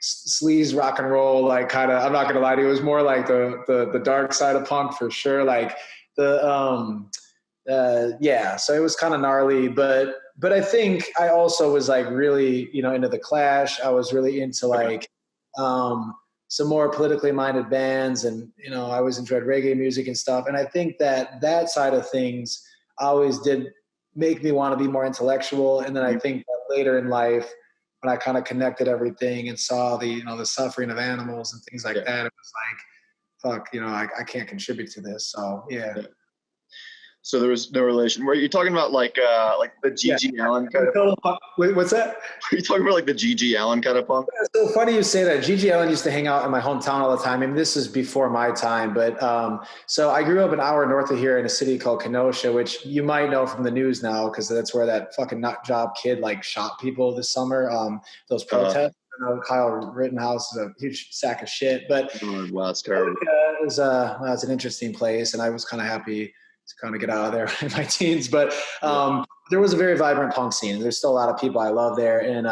sleaze rock and roll, like kind of, I'm not gonna lie to you, it was more like the dark side of punk for sure. Like so it was kind of gnarly, but I think I also was like really, you know, into the Clash. I was really into like some more politically minded bands, and you know, I always enjoyed reggae music and stuff. And I think that side of things always did make me want to be more intellectual. And then I think that later in life, when I kind of connected everything and saw the, you know, the suffering of animals and things like that, it was like, fuck, you know, I can't contribute to this. So yeah.
So there was no relation. Were you talking about like the G.G. Allen kind of punk?
Wait, what's that?
Are you talking about like the G.G. Allen kind of punk?
It's so funny you say that. G.G. Allen used to hang out in my hometown all the time. I mean, this is before my time, but so I grew up an hour north of here in a city called Kenosha, which you might know from the news now, because that's where that fucking nut job kid like shot people this summer. Those protests. Kyle Rittenhouse is a huge sack of shit, but
wow, it's terrible.
It's an interesting place, and I was kind of happy to kind of get out of there in my teens. But there was a very vibrant punk scene. There's still a lot of people I love there. And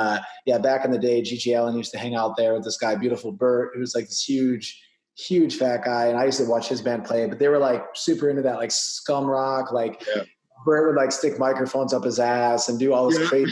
back in the day, G.G. Allen used to hang out there with this guy, Beautiful Bert, who was like this huge fat guy. And I used to watch his band play, but they were like super into that like scum rock. Like Bert would like stick microphones up his ass and do all this crazy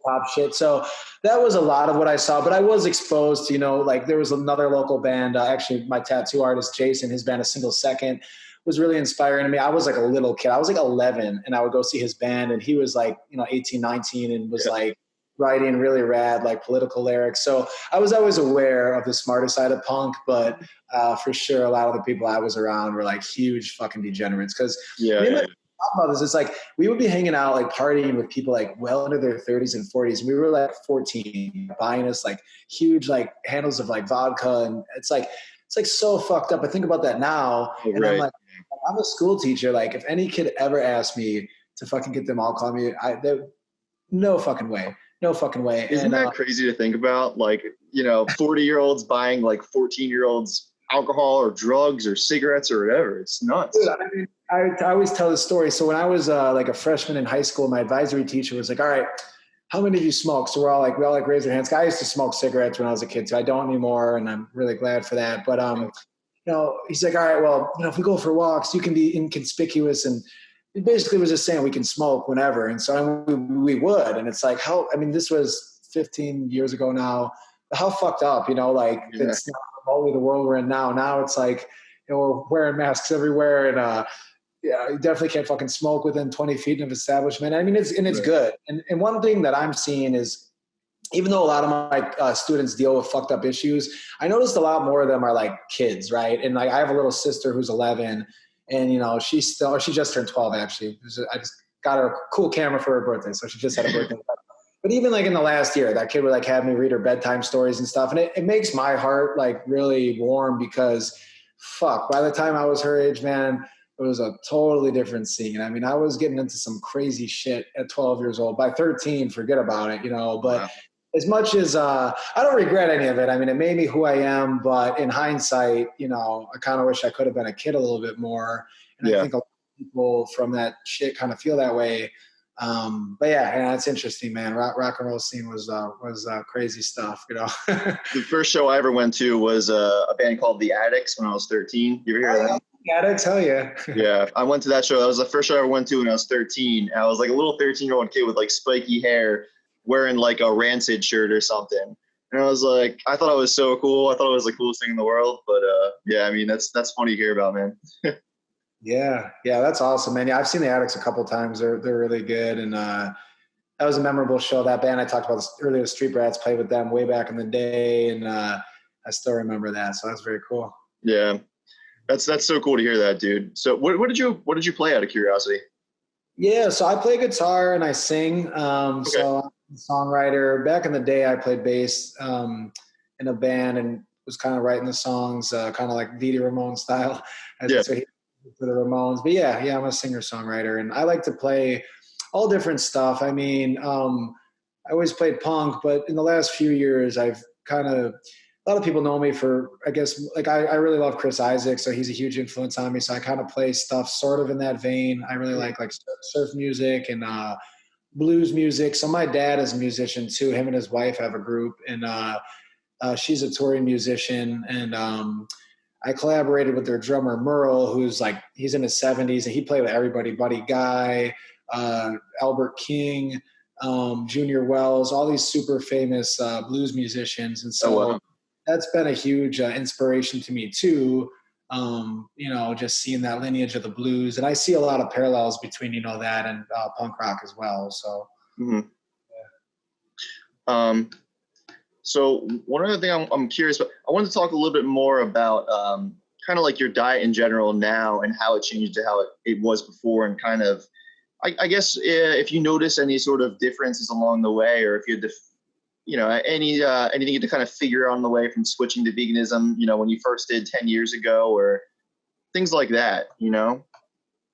pop shit. So that was a lot of what I saw, but I was exposed to, you know, like there was another local band, actually my tattoo artist, Jason, his band, A Single Second, was really inspiring to me. I was like a little kid. I was like 11 and I would go see his band, and he was like, you know, 18, 19 and was like, writing really rad, like political lyrics. So I was always aware of the smarter side of punk, but for sure, a lot of the people I was around were like huge fucking degenerates. Because talk about this, it's like we would be hanging out, like partying with people like well into their 30s and 40s. And we were like 14, buying us like huge like handles of like vodka, and it's like so fucked up. I think about that now, and I'm like, I'm a school teacher. Like, if any kid ever asked me to fucking get them alcohol, no fucking way. No fucking way.
Isn't that crazy to think about? Like, 40-year-olds buying like 14-year-olds alcohol or drugs or cigarettes or whatever. It's nuts.
Dude, I mean, I always tell this story. So when I was like a freshman in high school, my advisory teacher was like, all right, how many of you smoke? So we all like raise our hands. I used to smoke cigarettes when I was a kid, so I don't anymore, and I'm really glad for that. But he's like, all right, well, if we go for walks, you can be inconspicuous, and he basically was just saying we can smoke whenever. And so we would, and it's like, this was 15 years ago now. How fucked up, it's not remotely the world we're in now. Now it's like, we're wearing masks everywhere, and you definitely can't fucking smoke within 20 feet of an establishment. I mean, it's good. And one thing that I'm seeing is, even though a lot of my students deal with fucked up issues, I noticed a lot more of them are like kids, right? And like, I have a little sister who's 11, and she just turned 12 actually. I just got her a cool camera for her birthday, so she just had a birthday. But even like in the last year, that kid would like have me read her bedtime stories and stuff, and it makes my heart like really warm, because fuck, by the time I was her age, man, it was a totally different scene. I mean, I was getting into some crazy shit at 12 years old. By 13, forget about it, but wow. As much as I don't regret any of it. I mean, it made me who I am, but in hindsight, I kind of wish I could have been a kid a little bit more. And I think a lot of people from that shit kind of feel that way. But yeah, it's interesting, man. Rock and roll scene was crazy stuff,
The first show I ever went to was a band called the Aethix when I was 13. You ever hear that?
Aethix, hell yeah.
Yeah, I went to that show. That was the first show I ever went to when I was 13. I was like a little 13-year-old kid with like spiky hair, wearing like a Rancid shirt or something. And I was like, I thought I was so cool. I thought it was the coolest thing in the world. But I mean, that's funny to hear about, man.
Yeah, that's awesome, man. Yeah, I've seen the Aethix a couple times. They're really good, and that was a memorable show. That band I talked about earlier, the Street Rats, played with them way back in the day, and I still remember that. So that's very cool.
Yeah, that's so cool to hear that, dude. So what did you play out of curiosity?
Yeah, so I play guitar and I sing. Okay. So I'm a songwriter. Back in the day, I played bass in a band and was kind of writing the songs, kind of like Dylan Ramone style. So for the Ramones. But yeah, I'm a singer-songwriter, and I like to play all different stuff. I mean, I always played punk, but in the last few years, I've kind of, a lot of people know me for, I guess, like I really love Chris Isaak, so he's a huge influence on me. So I kind of play stuff sort of in that vein. I really like surf music and blues music. So my dad is a musician too. Him and his wife have a group, and she's a touring musician, and I collaborated with their drummer Merle, who's like, he's in his 70s, and he played with everybody, Buddy Guy, Albert King, Junior Wells, all these super famous blues musicians. And so that's been a huge inspiration to me too. Just seeing that lineage of the blues, and I see a lot of parallels between, that and punk rock as well. So,
So one other thing I'm curious about, I wanted to talk a little bit more about kind of like your diet in general now and how it changed to how it was before, and kind of, I guess, if you notice any sort of differences along the way, or if you had to, anything to kind of figure out on the way from switching to veganism, when you first did 10 years ago, or things like that,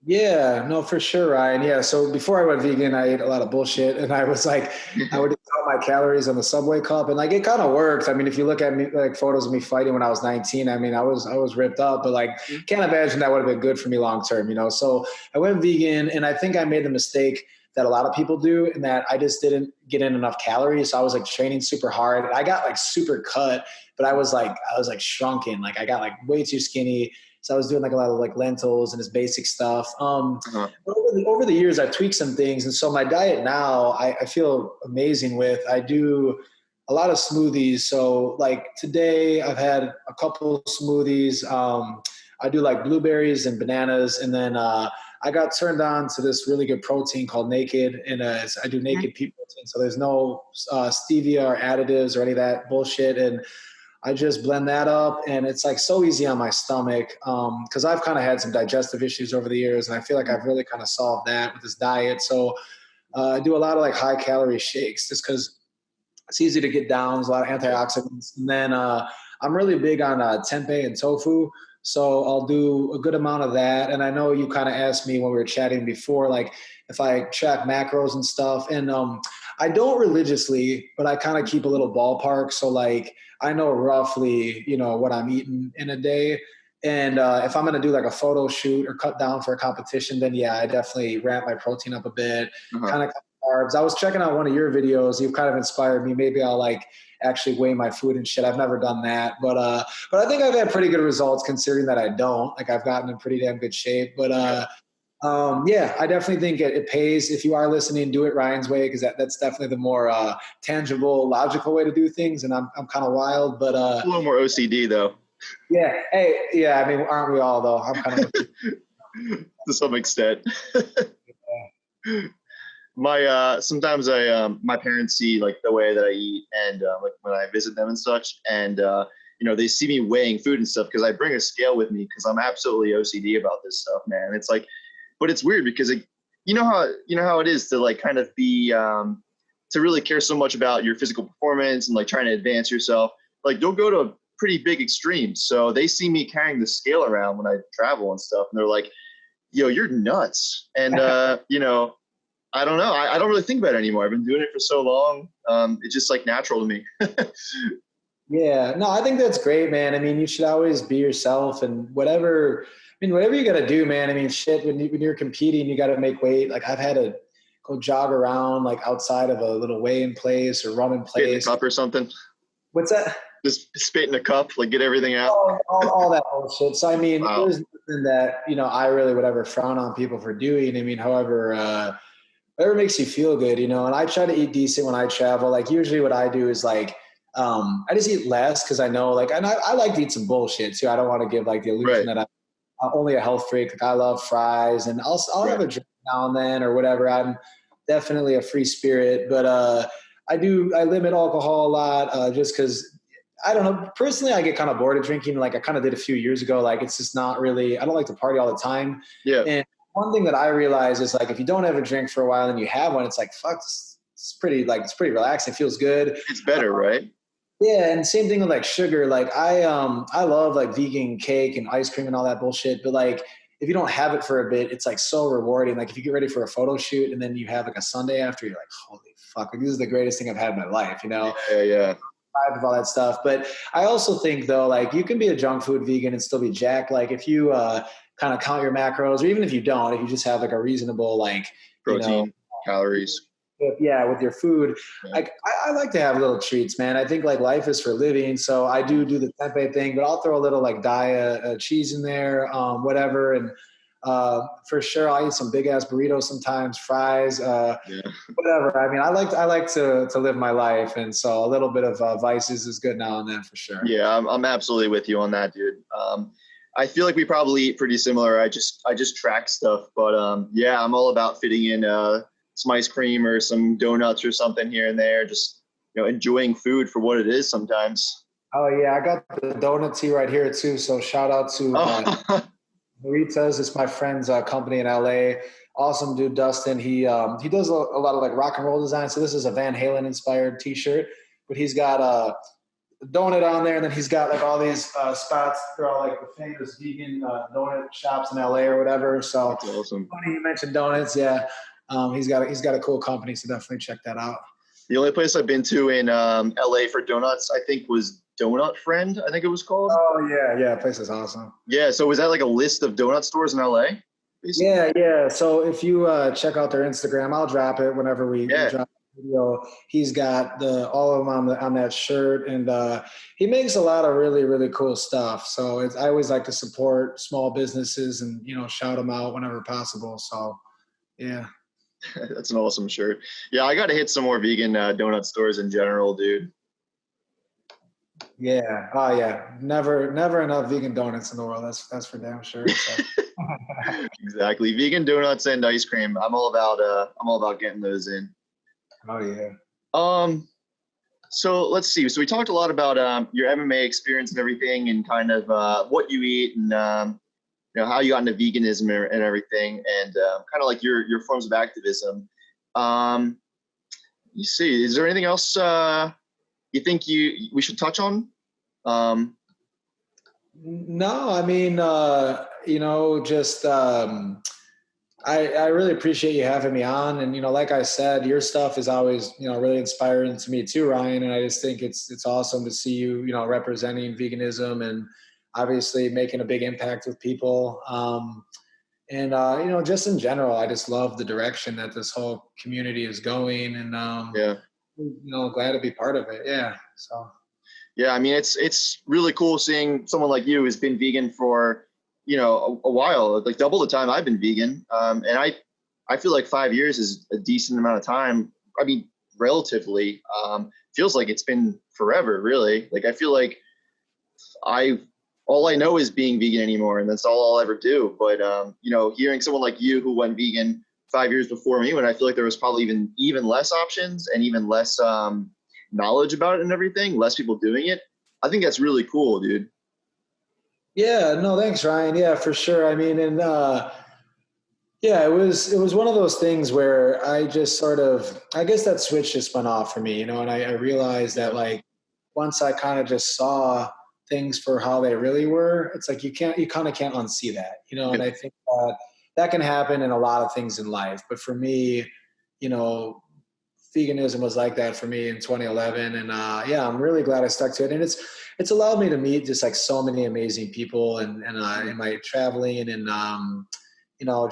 Yeah, no, for sure, Ryan. Yeah, so before I went vegan, I ate a lot of bullshit, and I was like, I would count my calories on the Subway cup, and like it kind of worked. I mean, if you look at me, like photos of me fighting when I was 19, I mean, I was ripped up, but like, can't imagine that would have been good for me long term, So I went vegan, and I think I made the mistake that a lot of people do, and that I just didn't get in enough calories. So I was like training super hard, and I got like super cut, but I was like shrunken, like I got like way too skinny. So I was doing like a lot of like lentils and this basic stuff. But over the years, I've tweaked some things. And so my diet now, I feel amazing with. I do a lot of smoothies. So like today I've had a couple smoothies. I do like blueberries and bananas. And then I got turned on to this really good protein called Naked, and I do Naked pea protein. So there's no stevia or additives or any of that bullshit. And I just blend that up, and it's like so easy on my stomach because I've kind of had some digestive issues over the years, and I feel like I've really kind of solved that with this diet. So I do a lot of like high calorie shakes just because it's easy to get down. There's a lot of antioxidants. And then I'm really big on tempeh and tofu. So I'll do a good amount of that. And I know you kind of asked me when we were chatting before, like if I track macros and stuff. And I don't religiously, but I kind of keep a little ballpark. So like I know roughly, what I'm eating in a day. And if I'm going to do like a photo shoot or cut down for a competition, then yeah, I definitely ramp my protein up a bit, kind of carbs. I was checking out one of your videos. You've kind of inspired me. Maybe I'll like actually weigh my food and shit. I've never done that, but I think I've had pretty good results considering that I don't. Like I've gotten in pretty damn good shape. But yeah, I definitely think it pays. If you are listening, do it Ryan's way because that's definitely the more tangible, logical way to do things. And I'm kind of wild, but
a little more OCD though.
Yeah. Hey. Yeah. I mean, aren't we all though? I'm kind of
to some extent. Sometimes my parents see like the way that I eat and like when I visit them and such, and they see me weighing food and stuff because I bring a scale with me because I'm absolutely OCD about this stuff, man. It's like, but it's weird because you know how it is to like kind of be to really care so much about your physical performance and like trying to advance yourself. Like don't go to pretty big extremes. So they see me carrying the scale around when I travel and stuff, and they're like, "Yo, you're nuts." And I don't know. I don't really think about it anymore. I've been doing it for so long. It's just like natural to me.
Yeah, no, I think that's great, man. I mean, you should always be yourself and whatever you got to do, man. I mean, shit, when you're competing, you got to make weight. Like I've had to go jog around like outside of a little weigh-in place or run in place.
Spit in a cup or something.
What's that?
Just spit in a cup, like get everything out.
All that bullshit. So, I mean,
Wow.
There's nothing that, I really would ever frown on people for doing. I mean, however, whatever makes you feel good, and I try to eat decent when I travel. Like usually what I do is like, I just eat less because I know like, and I like to eat some bullshit too. I don't want to give like the illusion that I'm only a health freak. Like I love fries and I'll have a drink now and then or whatever. I'm definitely a free spirit, but I limit alcohol a lot just because I don't know. Personally, I get kind of bored of drinking. Like I kind of did a few years ago. Like it's just not really, I don't like to party all the time.
Yeah.
And one thing that I realize is like, if you don't have a drink for a while and you have one, it's like, fuck, it's pretty relaxing. It feels good.
It's better, right?
Yeah. And same thing with like sugar. Like I love like vegan cake and ice cream and all that bullshit. But like, if you don't have it for a bit, it's like so rewarding. Like if you get ready for a photo shoot and then you have like a Sunday after, you're like, holy fuck, like, this is the greatest thing I've had in my life,
Yeah.
Of all that stuff. But I also think though, like you can be a junk food vegan and still be jacked. Like if you kind of count your macros, or even if you don't, if you just have like a reasonable like
protein, calories.
With your food, like I like to have little treats, man. I think like life is for living, so I do the tempeh thing, but I'll throw a little like cheese in there, whatever, and for sure I'll eat some big ass burritos sometimes, fries, whatever. I mean, I like to live my life, and so a little bit of vices is good now and then for sure.
Yeah, I'm absolutely with you on that, dude. I feel like we probably eat pretty similar. I just track stuff, but yeah, I'm all about fitting in some ice cream or some donuts or something here and there. Just enjoying food for what it is sometimes.
Oh yeah, I got the donut tea right here too. So shout out to Veritas. It's my friend's company in LA. Awesome dude, Dustin. He does a lot of like rock and roll design. So this is a Van Halen inspired T-shirt, but he's got a donut on there, and then he's got like all these spots. They're all like the famous vegan donut shops in LA or whatever. So
that's awesome.
Funny you mentioned donuts. Yeah, he's got a cool company, so definitely check that out.
The only place I've been to in LA for donuts, I think, was Donut Friend. I think it was called.
Oh yeah, place is awesome.
Yeah. So was that like a list of donut stores in LA?
Basically? Yeah. So if you check out their Instagram, I'll drop it whenever we drop the video. He's got all of them on that shirt, and he makes a lot of really, really cool stuff. So I always like to support small businesses and shout them out whenever possible. So yeah.
That's an awesome shirt. Yeah, I got to hit some more vegan donut stores in general, dude.
Yeah. Oh yeah. Never enough vegan donuts in the world. That's for damn sure. So.
Exactly. Vegan donuts and ice cream. I'm all about getting those in.
Oh yeah.
So let's see. So we talked a lot about your MMA experience and everything, and kind of what you eat, and how you got into veganism and everything, and kind of like your forms of activism. You see, is there anything else you think we should touch on?
No, I mean, just I really appreciate you having me on. And, like I said, your stuff is always, really inspiring to me too, Ryan. And I just think it's awesome to see you, representing veganism and obviously making a big impact with people. Just in general, I just love the direction that this whole community is going, and,
Yeah.
glad to be part of it. Yeah. So.
Yeah. I mean, it's really cool seeing someone like you who's been vegan for, a while, like double the time I've been vegan. And I feel like 5 years is a decent amount of time. I mean, relatively, feels like it's been forever, really. Like, I feel like all I know is being vegan anymore, and that's all I'll ever do. But, hearing someone like you who went vegan 5 years before me, when I feel like there was probably even less options and even less knowledge about it and everything, less people doing it, I think that's really cool, dude.
Yeah, no, thanks, Ryan. Yeah, for sure. I mean, and yeah, it was one of those things where I just sort of, I guess that switch just went off for me, and I realized that, like, once I kind of just saw things for how they really were, it's like you kind of can't unsee that, and I think that can happen in a lot of things in life. But for me, veganism was like that for me in 2011, and yeah, I'm really glad I stuck to it, and it's allowed me to meet just like so many amazing people, and in my traveling, and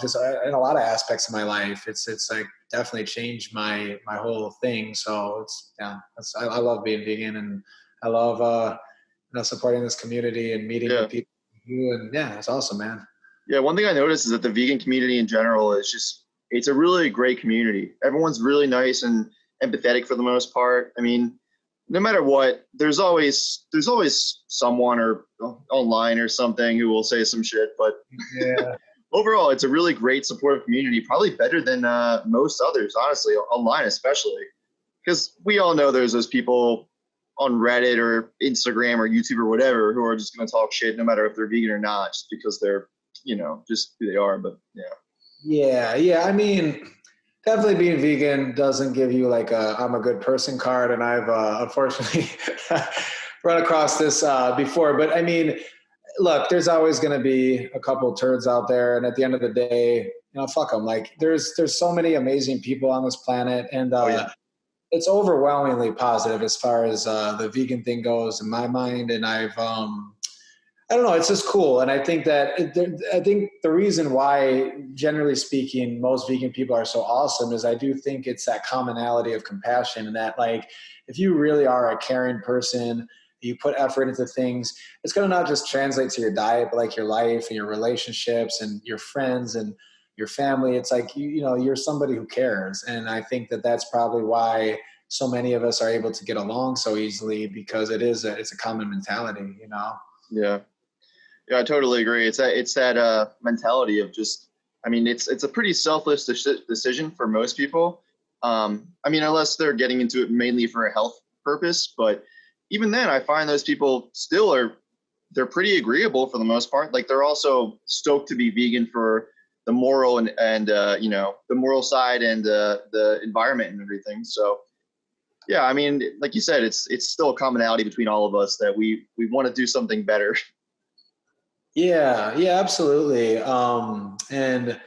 just in a lot of aspects of my life, it's like definitely changed my whole thing. So I love being vegan, and I love supporting this community and meeting with people like you, and yeah, it's awesome, man.
Yeah, one thing I noticed is that the vegan community in general it's a really great community. Everyone's really nice and empathetic for the most part. I mean, no matter what, there's always someone or online or something who will say some shit, but
yeah.
Overall, it's a really great supportive community, probably better than most others, honestly, online especially, because we all know there's those people on Reddit or Instagram or YouTube or whatever who are just going to talk shit no matter if they're vegan or not, just because they're, just who they are. But
Yeah. I mean, definitely being vegan doesn't give you like I'm a good person card, and I've unfortunately run across this before. But I mean, look, there's always going to be a couple turds out there, and at the end of the day, fuck them. Like, there's so many amazing people on this planet, and it's overwhelmingly positive as far as the vegan thing goes in my mind. And I don't know, it's just cool. And I think that I think the reason why, generally speaking, most vegan people are so awesome is I do think it's that commonality of compassion, and that, like, if you really are a caring person, you put effort into things, it's going to not just translate to your diet, but like your life and your relationships and your friends and your family. It's like, you're somebody who cares. And I think that that's probably why so many of us are able to get along so easily, because it's a common mentality,
Yeah. Yeah, I totally agree. It's that mentality of just, I mean, it's a pretty selfless decision for most people. I mean, unless they're getting into it mainly for a health purpose, but even then, I find those people they're pretty agreeable for the most part. Like, they're also stoked to be vegan for the moral and the moral side and the environment and everything. So, yeah, I mean, like you said, it's still a commonality between all of us that we want to do something better.
Yeah, absolutely. And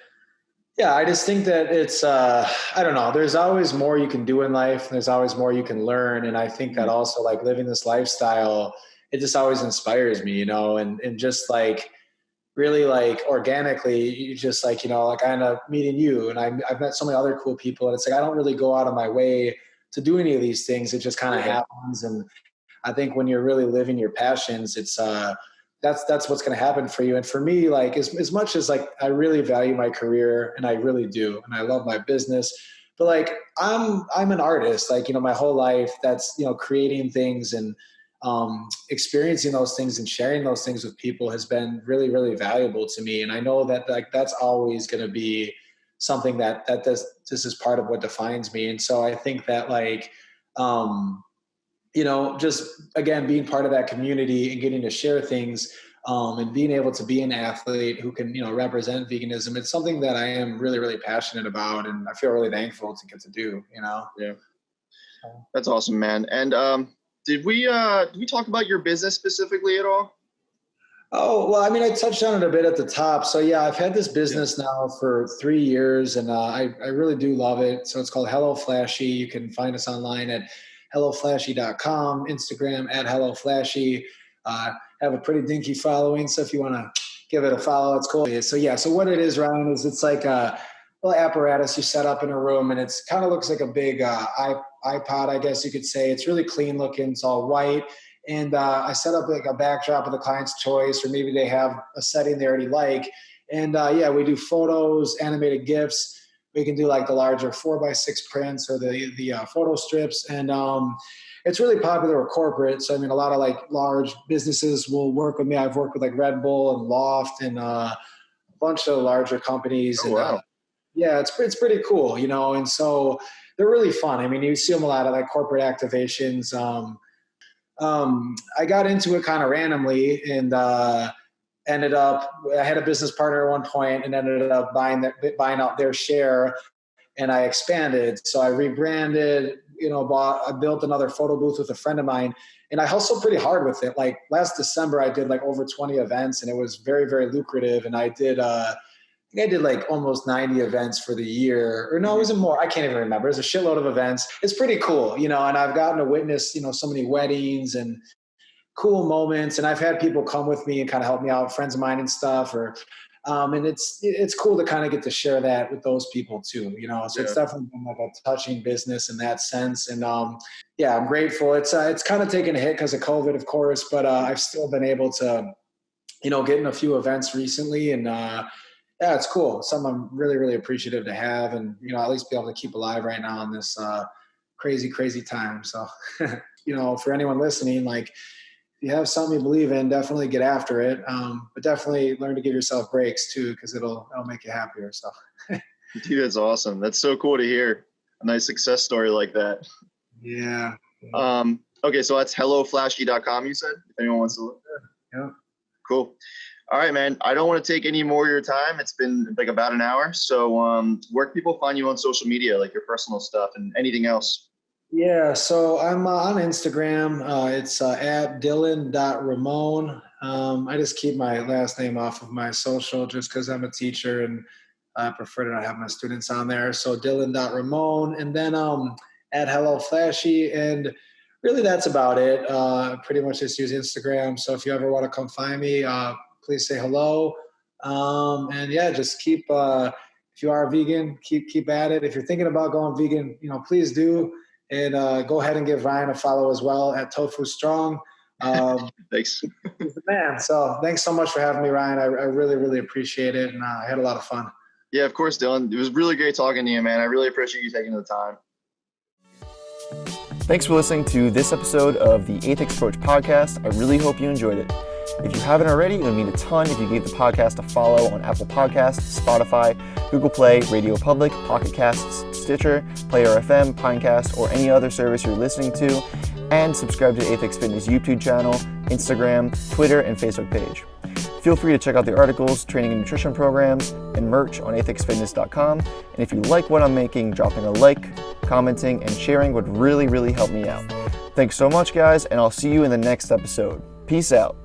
yeah, I just think that it's, I don't know, there's always more you can do in life, and there's always more you can learn. And I think that also, like, living this lifestyle, it just always inspires me, and just like really, like, organically, you just like, like, I end up meeting you, and I've met so many other cool people, and it's like, I don't really go out of my way to do any of these things. It just kind of happens. And I think when you're really living your passions, it's, that's what's going to happen for you. And for me, like, as much as, like, I really value my career, and I really do, and I love my business, but, like, I'm an artist, like, my whole life, that's, creating things. And experiencing those things and sharing those things with people has been really, really valuable to me. And I know that like that's always going to be something that this is part of what defines me. And so I think that like, just again, being part of that community and getting to share things, and being able to be an athlete who can, represent veganism, it's something that I am really, really passionate about. And I feel really thankful to get to do,
Yeah. That's awesome, man. And did we talk about your business specifically at all?
Oh, well, I mean, I touched on it a bit at the top. So yeah, I've had this business now for 3 years, and I really do love it. So it's called Hello Flashy. You can find us online at helloflashy.com, Instagram at Hello Flashy. Have a pretty dinky following, so if you want to give it a follow, it's cool. So yeah, so what it is, Ryan, is it's like a little apparatus you set up in a room, and it's kind of looks like a big iPod, I guess you could say. It's really clean looking. It's all white. And I set up like a backdrop of the client's choice, or maybe they have a setting they already like. And we do photos, animated GIFs. We can do like the larger 4x6 prints or the photo strips. And it's really popular with corporate. So, I mean, a lot of like large businesses will work with me. I've worked with like Red Bull and Loft and a bunch of larger companies.
Oh, wow.
And it's pretty cool, and so they're really fun. I mean, you see them a lot of like corporate activations. I got into it kind of randomly and I had a business partner at one point and ended up buying out their share, and I expanded. So I rebranded, I built another photo booth with a friend of mine, and I hustled pretty hard with it. Like last December, I did like over 20 events, and it was very, very lucrative. And I did like almost 90 events for the year, or no, it wasn't more. I can't even remember. It was a shitload of events. It's pretty cool, and I've gotten to witness, so many weddings and cool moments. And I've had people come with me and kind of help me out, friends of mine and stuff, and it's cool to kind of get to share that with those people too, so It's definitely been like a touching business in that sense. And I'm grateful. It's kind of taken a hit because of COVID, of course, but I've still been able to, get in a few events recently, and yeah, it's cool. Something I'm really, really appreciative to have, and, at least be able to keep alive right now in this crazy, crazy time. So, for anyone listening, like if you have something you believe in, definitely get after it. But definitely learn to give yourself breaks too, because it'll make you happier. So,
dude, that's awesome. That's so cool to hear a nice success story like that.
Yeah.
Okay. So that's helloflashy.com, you said, if anyone wants to look.
Yeah.
Cool. All right, man. I don't want to take any more of your time. It's been like about an hour. So where can people find you on social media, like your personal stuff and anything else?
Yeah, so I'm on Instagram. It's at Dylan.Ramone. I just keep my last name off of my social just because I'm a teacher and I prefer to not have my students on there. So Dylan.Ramone, and then at Hello Flashy. And really that's about it. Pretty much just use Instagram. So if you ever want to come find me, please say hello. And yeah, just keep, if you are vegan, keep at it. If you're thinking about going vegan, please do. And go ahead and give Ryan a follow as well at Tofu Strong.
Thanks.
He's the man. So thanks so much for having me, Ryan. I really, really appreciate it. And I had a lot of fun.
Yeah, of course, Dylan. It was really great talking to you, man. I really appreciate you taking the time.
Thanks for listening to this episode of the Aethix Approach podcast. I really hope you enjoyed it. If you haven't already, it would mean a ton if you gave the podcast a follow on Apple Podcasts, Spotify, Google Play, RadioPublic, PocketCasts, Stitcher, PlayerFM, PineCast, or any other service you're listening to, and subscribe to Aethix Fitness YouTube channel, Instagram, Twitter, and Facebook page. Feel free to check out the articles, training and nutrition programs, and merch on aethixfitness.com. And if you like what I'm making, dropping a like, commenting, and sharing would really, really help me out. Thanks so much, guys, and I'll see you in the next episode. Peace out.